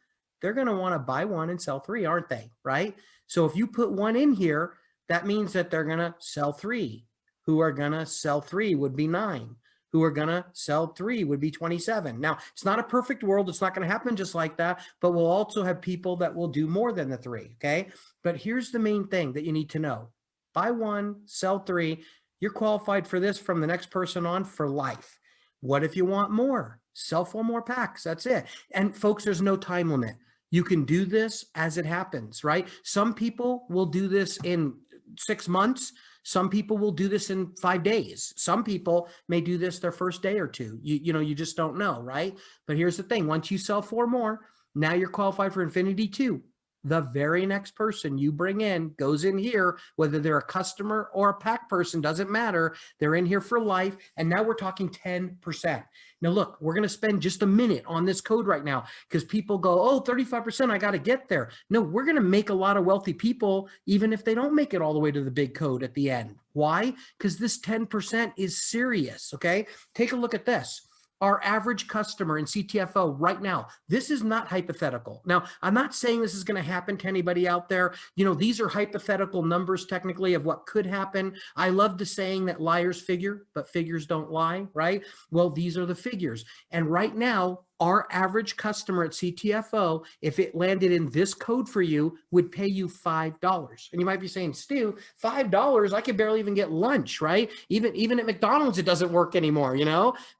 They're going to want to buy 1 and sell 3, aren't they? Right? So if you put 1 in here, that means that they're going to sell 3. Who are going to sell 3 would be 9. Who are going to sell 3 would be 27. Now, it's not a perfect world. It's not going to happen just like that, but we'll also have people that will do more than the 3, okay? But here's the main thing that you need to know. Buy 1, sell 3. You're qualified for this from the next person on for life. What if you want more? Sell 4 more packs. That's it. And folks, there's no time limit. You can do this as it happens, right? Some people will do this in 6 months. Some people will do this in 5 days. Some people may do this their first day or 2. You just don't know, right? But here's the thing. Once you sell 4 more, now you're qualified for Infinity 2. The very next person you bring in goes in here, whether they're a customer or a pack person, doesn't matter. They're in here for life. And now we're talking 10%. Now, look, we're going to spend just a minute on this code right now because people go, oh, 35%, I got to get there. No, we're going to make a lot of wealthy people, even if they don't make it all the way to the big code at the end. Why? Because this 10% is serious, okay? Take a look at this. Our average customer in CTFO right now, this is not hypothetical. Now, I'm not saying this is going to happen to anybody out there. These are hypothetical numbers technically of what could happen. I love the saying that liars figure, but figures don't lie, right? Well, these are the figures. And right now, our average customer at CTFO, if it landed in this code for you, would pay you $5. And you might be saying, Stu, $5, I could barely even get lunch, right? Even at McDonald's, it doesn't work anymore,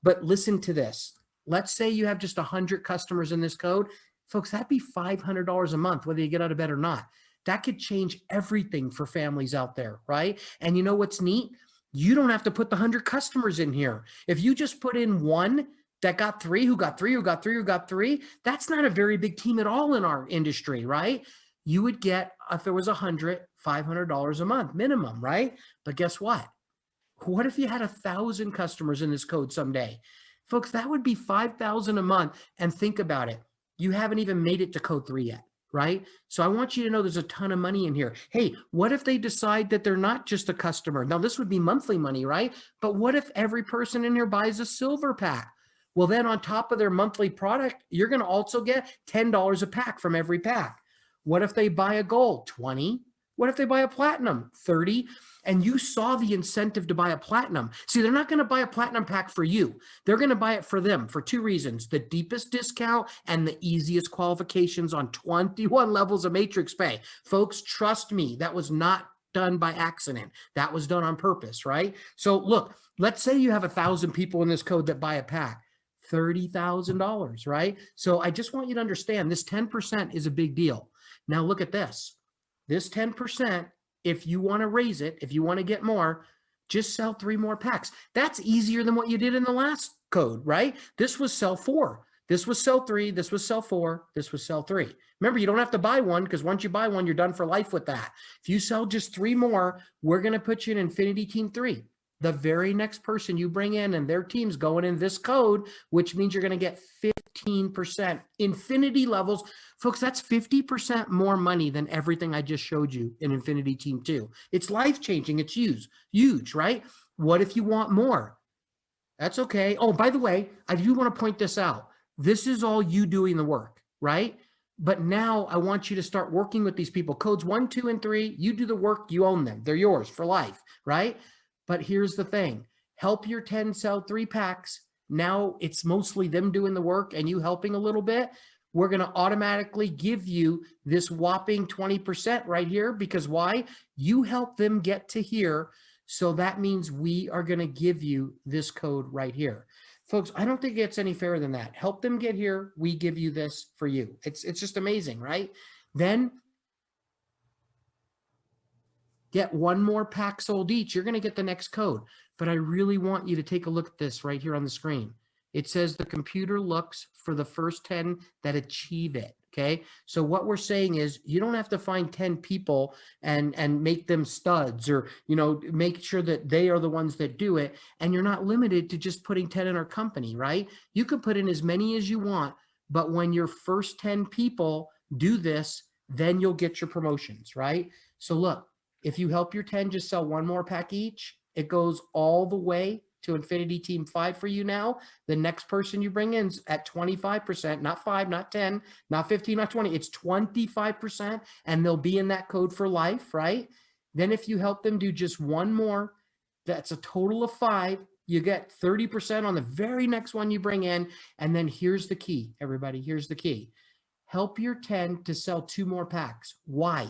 But listen to this. Let's say you have just 100 customers in this code. Folks, that'd be $500 a month, whether you get out of bed or not. That could change everything for families out there, right? And you know what's neat? You don't have to put the 100 customers in here. If you just put in one that got 3, who got 3, who got 3, who got 3, that's not a very big team at all in our industry, right? You would get, if there was 100, $500 a month minimum, right? But guess what? What if you had 1,000 customers in this code someday? Folks, that would be 5,000 a month. And think about it. You haven't even made it to code 3 yet, right? So I want you to know there's a ton of money in here. Hey, what if they decide that they're not just a customer? Now, this would be monthly money, right? But what if every person in here buys a silver pack? Well, then on top of their monthly product, you're going to also get $10 a pack from every pack. What if they buy a gold? 20. What if they buy a platinum? 30. And you saw the incentive to buy a platinum. See, they're not going to buy a platinum pack for you. They're going to buy it for them for 2 reasons: the deepest discount and the easiest qualifications on 21 levels of matrix pay. Folks, trust me, that was not done by accident. That was done on purpose, right? So look, let's say you have 1,000 people in this code that buy a pack. $30,000, right? So I just want you to understand this 10% is a big deal. Now look at this. This 10%, if you want to raise it, if you want to get more, just sell 3 more packs. That's easier than what you did in the last code, right? This was sell 4. This was sell 3. This was sell 4. This was sell 3. Remember, you don't have to buy one because once you buy one, you're done for life with that. If you sell just 3 more, we're going to put you in Infinity Team 3. the very next person you bring in and their team's going in this code, which means you're going to get 15% infinity levels. Folks, that's 50% more money than everything I just showed you in Infinity Team 2. It's life-changing. It's huge, right? What if you want more? That's okay. Oh, by the way, I do want to point this out. This is all you doing the work, right? But now I want you to start working with these people. Codes 1, 2, and 3, you do the work, you own them. They're yours for life, right? But here's the thing. Help your 10 sell 3 packs. Now it's mostly them doing the work and you helping a little bit. We're going to automatically give you this whopping 20% right here because why? You help them get to here. So that means we are going to give you this code right here. Folks, I don't think it gets any fairer than that. Help them get here. We give you this for you. It's just amazing, right? Then get 1 more pack sold each. You're going to get the next code. But I really want you to take a look at this right here on the screen. It says the computer looks for the first 10 that achieve it. Okay. So what we're saying is you don't have to find 10 people and make them studs or, make sure that they are the ones that do it. And you're not limited to just putting 10 in our company, right? You could put in as many as you want, but when your first 10 people do this, then you'll get your promotions, right? So look, if you help your 10 just sell 1 more pack each, it goes all the way to Infinity Team 5 for you now. The next person you bring in is at 25%, not 5, not 10, not 15, not 20. It's 25%, and they'll be in that code for life, right? Then if you help them do just 1 more, that's a total of 5. You get 30% on the very next one you bring in. And then here's the key, everybody. Here's the key. Help your 10 to sell 2 more packs. Why?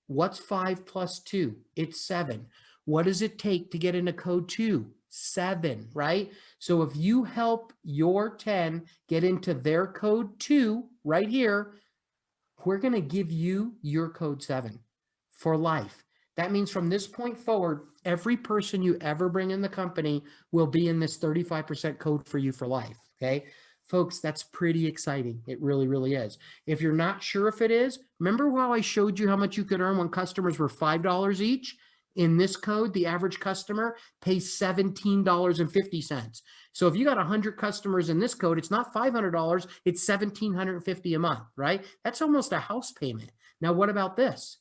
What's 5 plus 2? It's 7. What does it take to get into code 2? 7, right? So if you help your 10 get into their code 2 right here, we're going to give you your code 7 for life. That means from this point forward, every person you ever bring in the company will be in this 35% code for you for life. Okay. Folks, that's pretty exciting. It really, really is. If you're not sure if it is, remember how I showed you how much you could earn when customers were $5 each? In this code, the average customer pays $17.50. So if you got 100 customers in this code, it's not $500, it's $1,750 a month, right? That's almost a house payment. Now, what about this?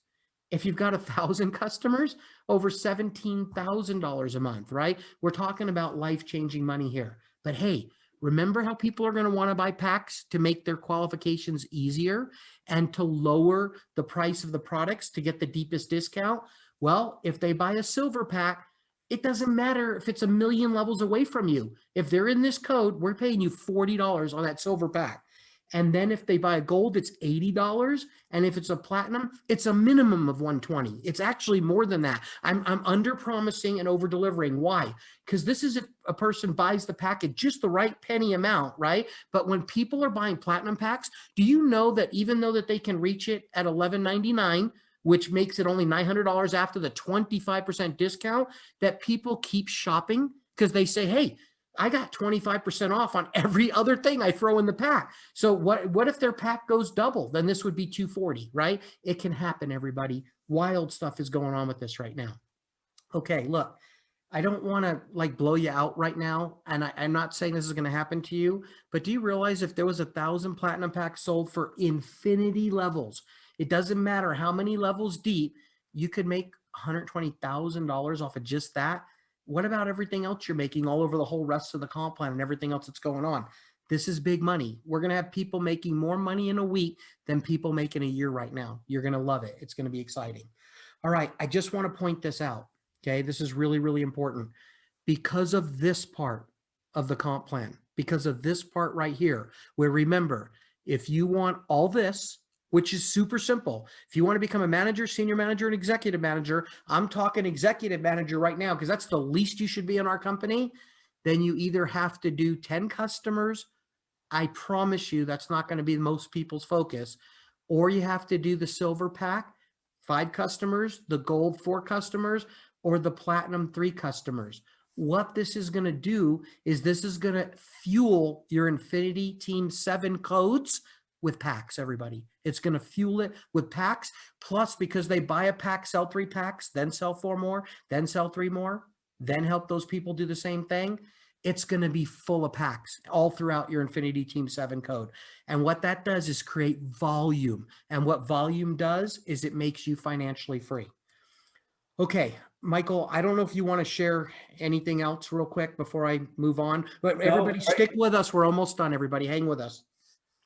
If you've got 1,000 customers, over $17,000 a month, right? We're talking about life-changing money here. But hey, remember how people are going to want to buy packs to make their qualifications easier and to lower the price of the products to get the deepest discount? Well, if they buy a silver pack, it doesn't matter if it's 1 million levels away from you. If they're in this code, we're paying you $40 on that silver pack. And then if they buy a gold, it's $80. And if it's a platinum, it's a minimum of $120. It's actually more than that. I'm under promising and over delivering. Why? Because this is if a person buys the pack at just the right penny amount, right? But when people are buying platinum packs, do you know that even though that they can reach it at $11.99, which makes it only $900 after the 25% discount, that people keep shopping because they say, hey, I got 25% off on every other thing I throw in the pack. So what if their pack goes double? Then this would be $240, right? It can happen, everybody. Wild stuff is going on with this right now. Okay, look, I don't want to blow you out right now. And I'm not saying this is going to happen to you, but do you realize if there was 1,000 platinum packs sold for infinity levels, it doesn't matter how many levels deep, you could make $120,000 off of just that. What about everything else you're making all over the whole rest of the comp plan and everything else that's going on? This is big money. We're going to have people making more money in a week than people make in a year right now. You're going to love it. It's going to be exciting. All right. I just want to point this out. Okay. This is really, really important because of this part of the comp plan, because of this part right here, where remember, if you want all this, which is super simple. If you want to become a manager, senior manager, and executive manager, I'm talking executive manager right now because that's the least you should be in our company. Then you either have to do 10 customers. I promise you that's not going to be most people's focus. Or you have to do the silver pack, 5 customers, the gold 4 customers, or the platinum 3 customers. What this is going to do is this is going to fuel your Infinity Team 7 codes with packs, everybody. It's going to fuel it with packs. Plus, because they buy a pack, sell 3 packs, then sell 4 more, then sell 3 more, then help those people do the same thing, it's going to be full of packs all throughout your Infinity Team 7 code. And what that does is create volume. And what volume does is it makes you financially free. Okay, Michael, I don't know if you want to share anything else real quick before I move on, but everybody stick with us. We're almost done, everybody. Hang with us.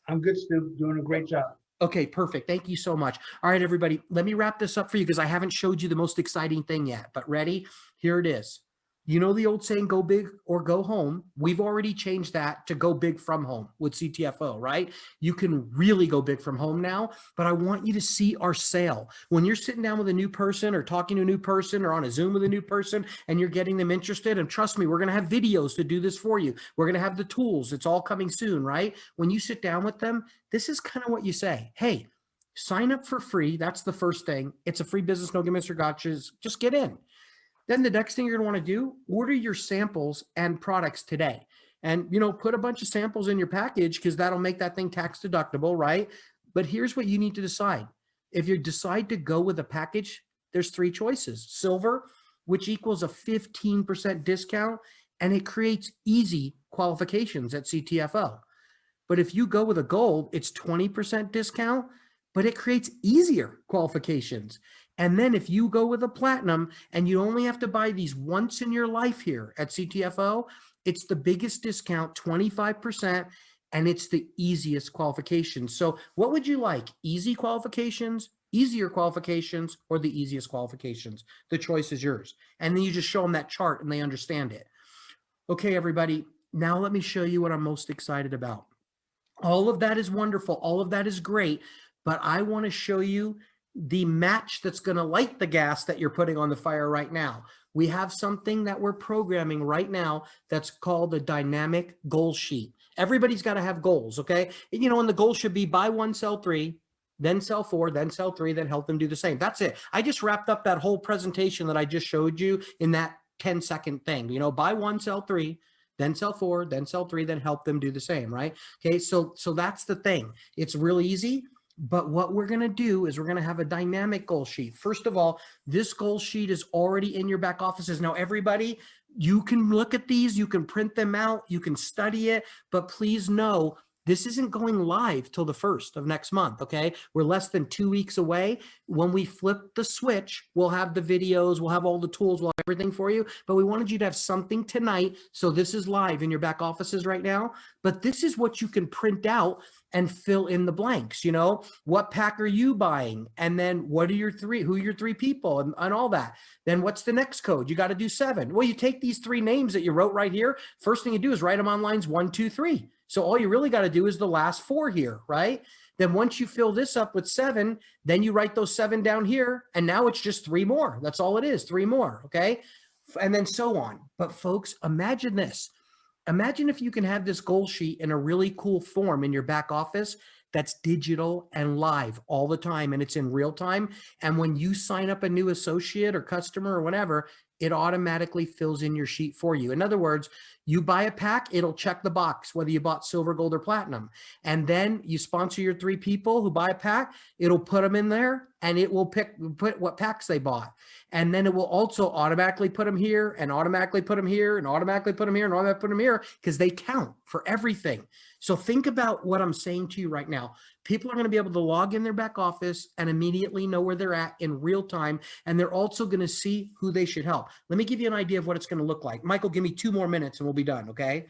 I'm good, Stu. Doing a great job. Okay, perfect. Thank you so much. All right, everybody, let me wrap this up for you because I haven't showed you the most exciting thing yet, but ready? Here it is. You know the old saying, go big or go home. We've already changed that to go big from home with CTFO, right? You can really go big from home now, but I want you to see our sale. When you're sitting down with a new person or talking to a new person or on a Zoom with a new person and you're getting them interested, and trust me, we're going to have videos to do this for you. We're going to have the tools. It's all coming soon, right? When you sit down with them, this is kind of what you say. Hey, sign up for free. That's the first thing. It's a free business, no gimmicks or gotchas. Just get in. Then the next thing you're going to want to do, order your samples and products today. And, you know, put a bunch of samples in your package because that'll make that thing tax deductible, right? But here's what you need to decide. If you decide to go with a package, there's 3 choices. Silver, which equals a 15% discount, and it creates easy qualifications at CTFO. But if you go with a gold, it's 20% discount, but it creates easier qualifications. And then if you go with a platinum and you only have to buy these once in your life here at CTFO, it's the biggest discount, 25%, and it's the easiest qualifications. So what would you like? Easy qualifications, easier qualifications, or the easiest qualifications? The choice is yours. And then you just show them that chart and they understand it. Okay, everybody, now let me show you what I'm most excited about. All of that is wonderful. All of that is great, but I want to show you the match that's going to light the gas that you're putting on the fire right now. We have something that we're programming right now that's called a dynamic goal sheet. Everybody's got to have goals, okay? You know, and the goal should be buy 1, sell 3, then sell 4, then sell 3, then help them do the same. That's it. I just wrapped up that whole presentation that I just showed you in that 10-second thing. You know, buy 1, sell 3, then sell 4, then sell 3, then help them do the same, right? Okay, so that's the thing. It's real easy. But what we're going to do is we're going to have a dynamic goal sheet. First of all, this goal sheet is already in your back offices. Now, everybody, you can look at these, you can print them out, you can study it, but please know this isn't going live till the 1st of next month, okay? We're less than 2 weeks away. When we flip the switch, we'll have the videos, we'll have all the tools, we'll have everything for you, but we wanted you to have something tonight. So this is live in your back offices right now, but this is what you can print out and fill in the blanks. You know, what pack are you buying? And then what are your 3, who are your 3 people and all that? Then what's the next code? You got to do 7. Well, you take these 3 names that you wrote right here. First thing you do is write them on lines 1, 2, 3. So all you really got to do is the last 4 here, right? Then once you fill this up with 7, then you write those 7 down here. And now it's just 3 more. That's all it is, 3 more, okay? And then so on. But folks, imagine this. Imagine if you can have this goal sheet in a really cool form in your back office that's digital and live all the time, and it's in real time. And when you sign up a new associate or customer or whatever, it automatically fills in your sheet for you. In other words, you buy a pack, it'll check the box, whether you bought silver, gold, or platinum. And then you sponsor your 3 people who buy a pack, it'll put them in there and it will put what packs they bought. And then it will also automatically put them here and automatically put them here and automatically put them here and automatically put them here because they count for everything. So think about what I'm saying to you right now. People are going to be able to log in their back office and immediately know where they're at in real time. And they're also going to see who they should help. Let me give you an idea of what it's going to look like. Michael, give me 2 more minutes and we'll be done. Okay.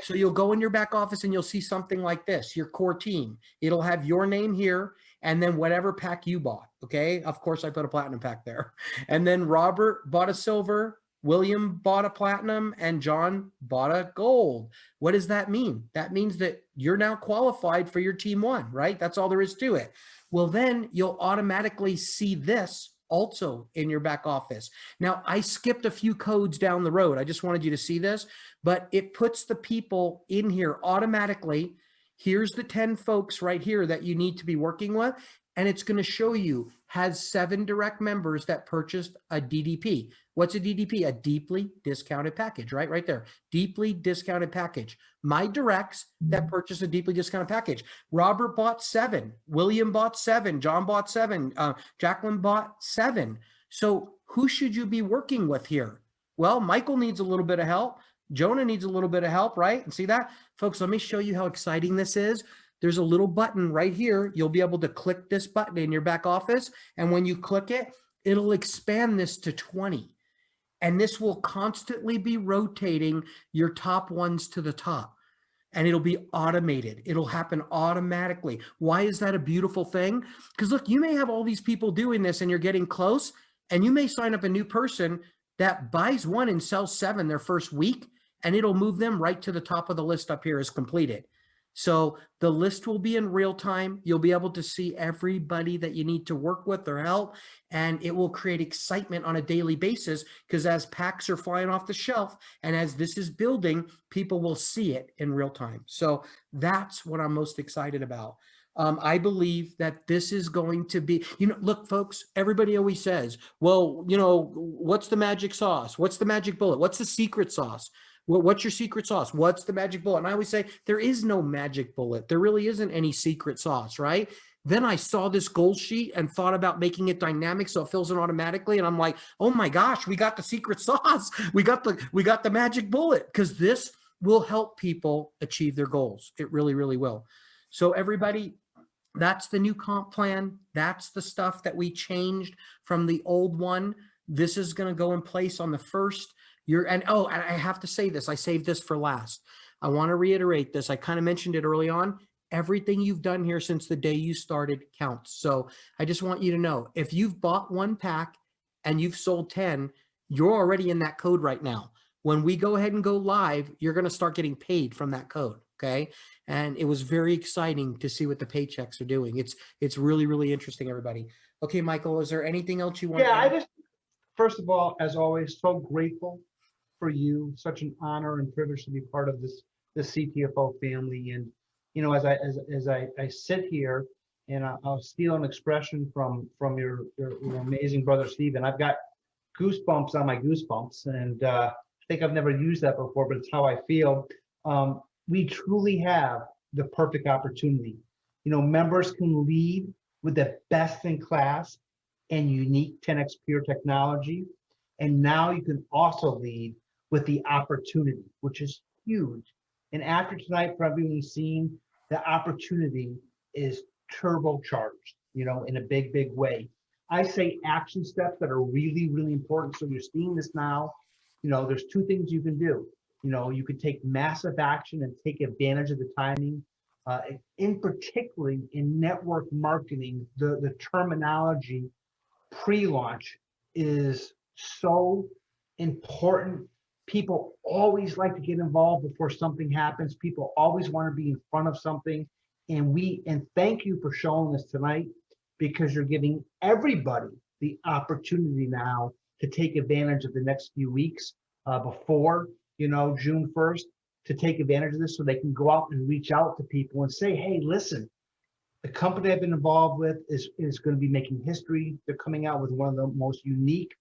So you'll go in your back office and you'll see something like this, your core team. It'll have your name here and then whatever pack you bought. Okay. Of course I put a platinum pack there. And then Robert bought a silver, William bought a platinum, and John bought a gold. What does that mean? That means that you're now qualified for your team 1, right? That's all there is to it. Well, then you'll automatically see this also in your back office. Now, I skipped a few codes down the road. I just wanted you to see this, but it puts the people in here automatically. Here's the 10 folks right here that you need to be working with. And it's going to show you has 7 direct members that purchased a DDP. What's a DDP? A deeply discounted package, right? Right there. Deeply discounted package. My directs that purchased a deeply discounted package. Robert bought 7. William bought 7. John bought 7. Jacqueline bought 7. So who should you be working with here? Well, Michael needs a little bit of help. Jonah needs a little bit of help, right? And see that? Folks, let me show you how exciting this is. There's a little button right here. You'll be able to click this button in your back office. And when you click it, it'll expand this to 20. And this will constantly be rotating your top ones to the top. And it'll be automated. It'll happen automatically. Why is that a beautiful thing? Because look, you may have all these people doing this and you're getting close, and you may sign up a new person that buys one and sells 7 their first week, and it'll move them right to the top of the list up here as completed. So the list will be in real time. You'll be able to see everybody that you need to work with or help, and it will create excitement on a daily basis, because as packs are flying off the shelf and as this is building, people will see it in real time. So that's what I'm most excited about. I believe that this is going to be, look, folks, everybody always says, well, what's the magic sauce? What's the magic bullet? What's the secret sauce? What's your secret sauce? What's the magic bullet? And I always say, there is no magic bullet. There really isn't any secret sauce, right? Then I saw this goal sheet and thought about making it dynamic so it fills in automatically. And I'm like, oh my gosh, we got the secret sauce. We got the magic bullet, because this will help people achieve their goals. It really, really will. So everybody, that's the new comp plan. That's the stuff that we changed from the old one. This is going to go in place on the 1st. And I have to say this, I saved this for last. I want to reiterate this. I kind of mentioned it early on. Everything you've done here since the day you started counts. So I just want you to know, if you've bought 1 pack and you've sold 10, you're already in that code right now. When we go ahead and go live, you're going to start getting paid from that code. Okay. And it was very exciting to see what the paychecks are doing. It's really, really interesting, everybody. Okay, Michael, is there anything else you want to add? First of all, as always, so grateful for you. Such an honor and privilege to be part of this CTFO family. And as I sit here, and I'll steal an expression from your amazing brother Stephen. I've got goosebumps on my goosebumps, and I think I've never used that before, but it's how I feel. We truly have the perfect opportunity. Members can lead with the best in class and unique 10x Pure technology, and now you can also lead with the opportunity, which is huge. And after tonight, for everyone seen, the opportunity is turbocharged, in a big, big way. I say action steps that are really, really important. So you're seeing this now. There's 2 things you can do. You could take massive action and take advantage of the timing. In particularly in network marketing, the terminology pre-launch is so important. People always like to get involved before something happens. People always want to be in front of something. And thank you for showing us tonight, because you're giving everybody the opportunity now to take advantage of the next few weeks before, June 1st, to take advantage of this, so they can go out and reach out to people and say, hey, listen, the company I've been involved with is going to be making history. They're coming out with one of the most unique,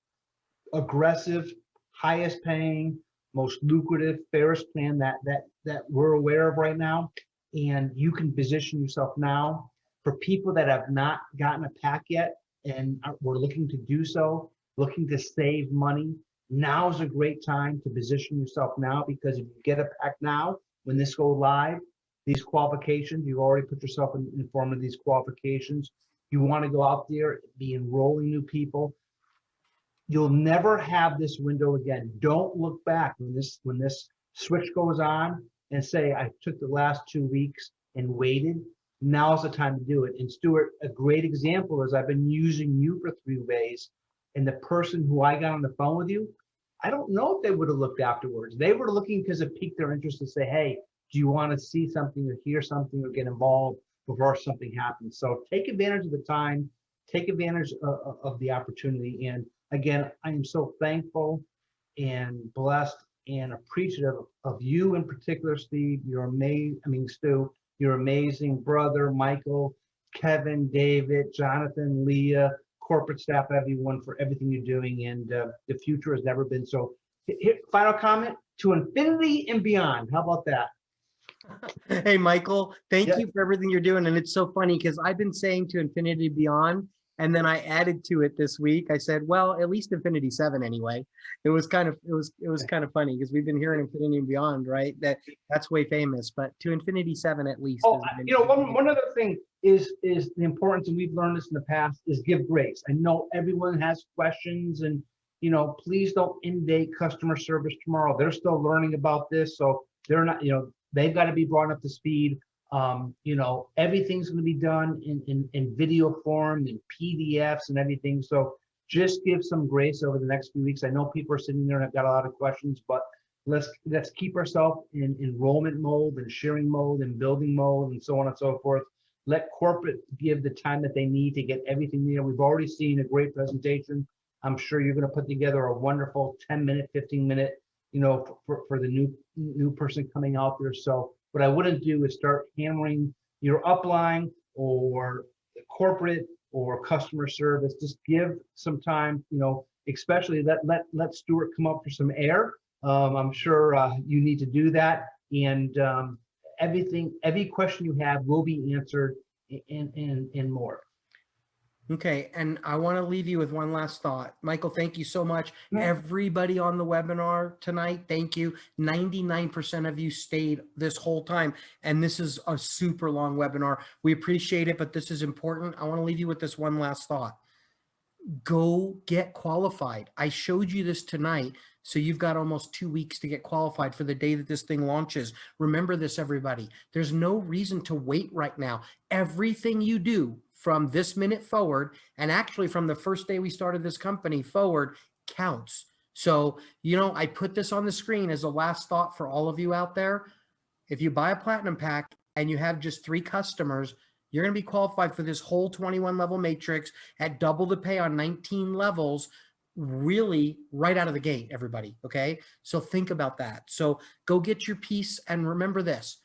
aggressive, highest paying, most lucrative, fairest plan that we're aware of right now. And you can position yourself now. For people that have not gotten a pack yet and we're looking to do so, looking to save money, now's a great time to position yourself now, because if you get a pack now, when this goes live, these qualifications, you've already put yourself in form of these qualifications. You want to go out there, be enrolling new people. You'll never have this window again. Don't look back when this switch goes on and say, I took the last 2 weeks and waited. Now's the time to do it. And Stuart, a great example is I've been using you for 3 days, and the person who I got on the phone with you, I don't know if they would have looked afterwards. They were looking because it piqued their interest to say, hey, do you want to see something or hear something or get involved before something happens? So take advantage of the time, take advantage of the opportunity. And again, I am so thankful and blessed and appreciative of you in particular, Steve. Stu, your amazing brother, Michael, Kevin, David, Jonathan, Leah, corporate staff, everyone, for everything you're doing. And the future has never been so. Final comment: to infinity and beyond. How about that? Hey, Michael, thank you for everything you're doing. And it's so funny because I've been saying to infinity beyond, And then I added to it this week. I said, well, at least Infinity 7 anyway. It was kind of funny because we've been hearing Infinity and Beyond, right? That's way famous, but to Infinity 7 at least. Oh, one other thing is the importance, and we've learned this in the past, is give grace. I know everyone has questions, and please don't inundate customer service tomorrow. They're still learning about this, so they're not, they've got to be brought up to speed. Everything's going to be done in video form and PDFs and everything. So just give some grace over the next few weeks. I know people are sitting there and have got a lot of questions, but let's keep ourselves in enrollment mode and sharing mode and building mode and so on and so forth. Let corporate give the time that they need to get everything there. We've already seen a great presentation. I'm sure you're going to put together a wonderful 10-minute, 15-minute, for the new person coming out there. So what I wouldn't do is start hammering your upline or the corporate or customer service. Just give some time, especially let Stuart come up for some air. I'm sure you need to do that, and every question you have will be answered and more. Okay, and I want to leave you with one last thought. Michael, thank you so much. Yeah. Everybody on the webinar tonight, thank you. 99% of you stayed this whole time, and this is a super long webinar. We appreciate it, but this is important. I want to leave you with this one last thought. Go get qualified. I showed you this tonight, so you've got almost 2 weeks to get qualified for the day that this thing launches. Remember this, everybody. There's no reason to wait right now. Everything you do from this minute forward, and actually from the first day we started this company forward, counts. So, I put this on the screen as a last thought for all of you out there. If you buy a platinum pack and you have just 3 customers, you're going to be qualified for this whole 21 level matrix at double the pay on 19 levels, really right out of the gate, everybody. Okay. So think about that. So go get your piece, and remember this.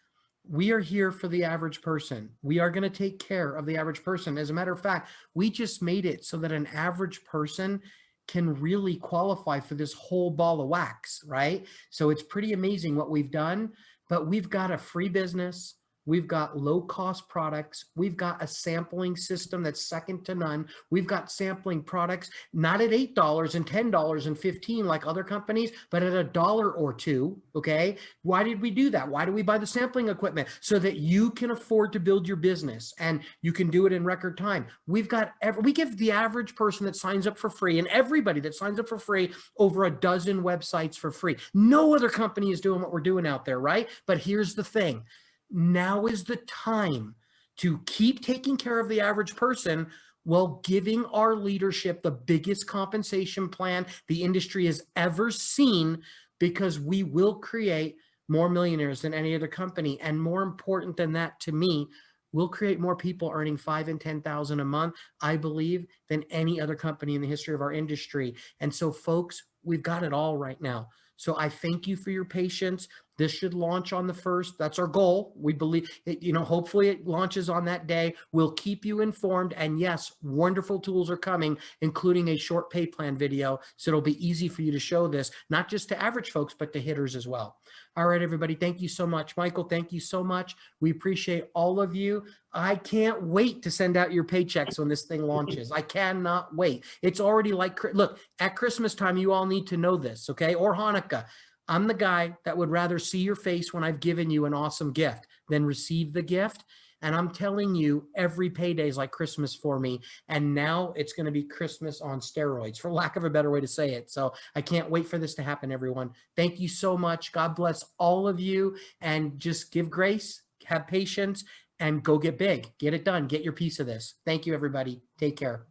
We are here for the average person. We are going to take care of the average person. As a matter of fact, we just made it so that an average person can really qualify for this whole ball of wax, right? So it's pretty amazing what we've done, but we've got a free business. We've got low cost products. We've got a sampling system that's second to none. We've got sampling products, not at $8 and $10 and $15 like other companies, but at $1 or $2, okay? Why did we do that? Why do we buy the sampling equipment? So that you can afford to build your business and you can do it in record time. We give the average person that signs up for free, and everybody that signs up for free, over a dozen websites for free. No other company is doing what we're doing out there, right? But here's the thing. Now is the time to keep taking care of the average person while giving our leadership the biggest compensation plan the industry has ever seen, because we will create more millionaires than any other company. And more important than that, to me, we'll create more people earning $5,000 and $10,000 a month, I believe, than any other company in the history of our industry. And so, folks, we've got it all right now. So I thank you for your patience. This should launch on the 1st. That's our goal. We believe, hopefully it launches on that day. We'll keep you informed. And yes, wonderful tools are coming, including a short pay plan video. So it'll be easy for you to show this, not just to average folks, but to hitters as well. All right, everybody. Thank you so much. Michael, thank you so much. We appreciate all of you. I can't wait to send out your paychecks when this thing launches. I cannot wait. It's already like, look, at Christmas time, you all need to know this, okay? Or Hanukkah. I'm the guy that would rather see your face when I've given you an awesome gift than receive the gift. And I'm telling you, every payday is like Christmas for me. And now it's going to be Christmas on steroids, for lack of a better way to say it. So I can't wait for this to happen, everyone. Thank you so much. God bless all of you. And just give grace, have patience, and go get big. Get it done. Get your piece of this. Thank you, everybody. Take care.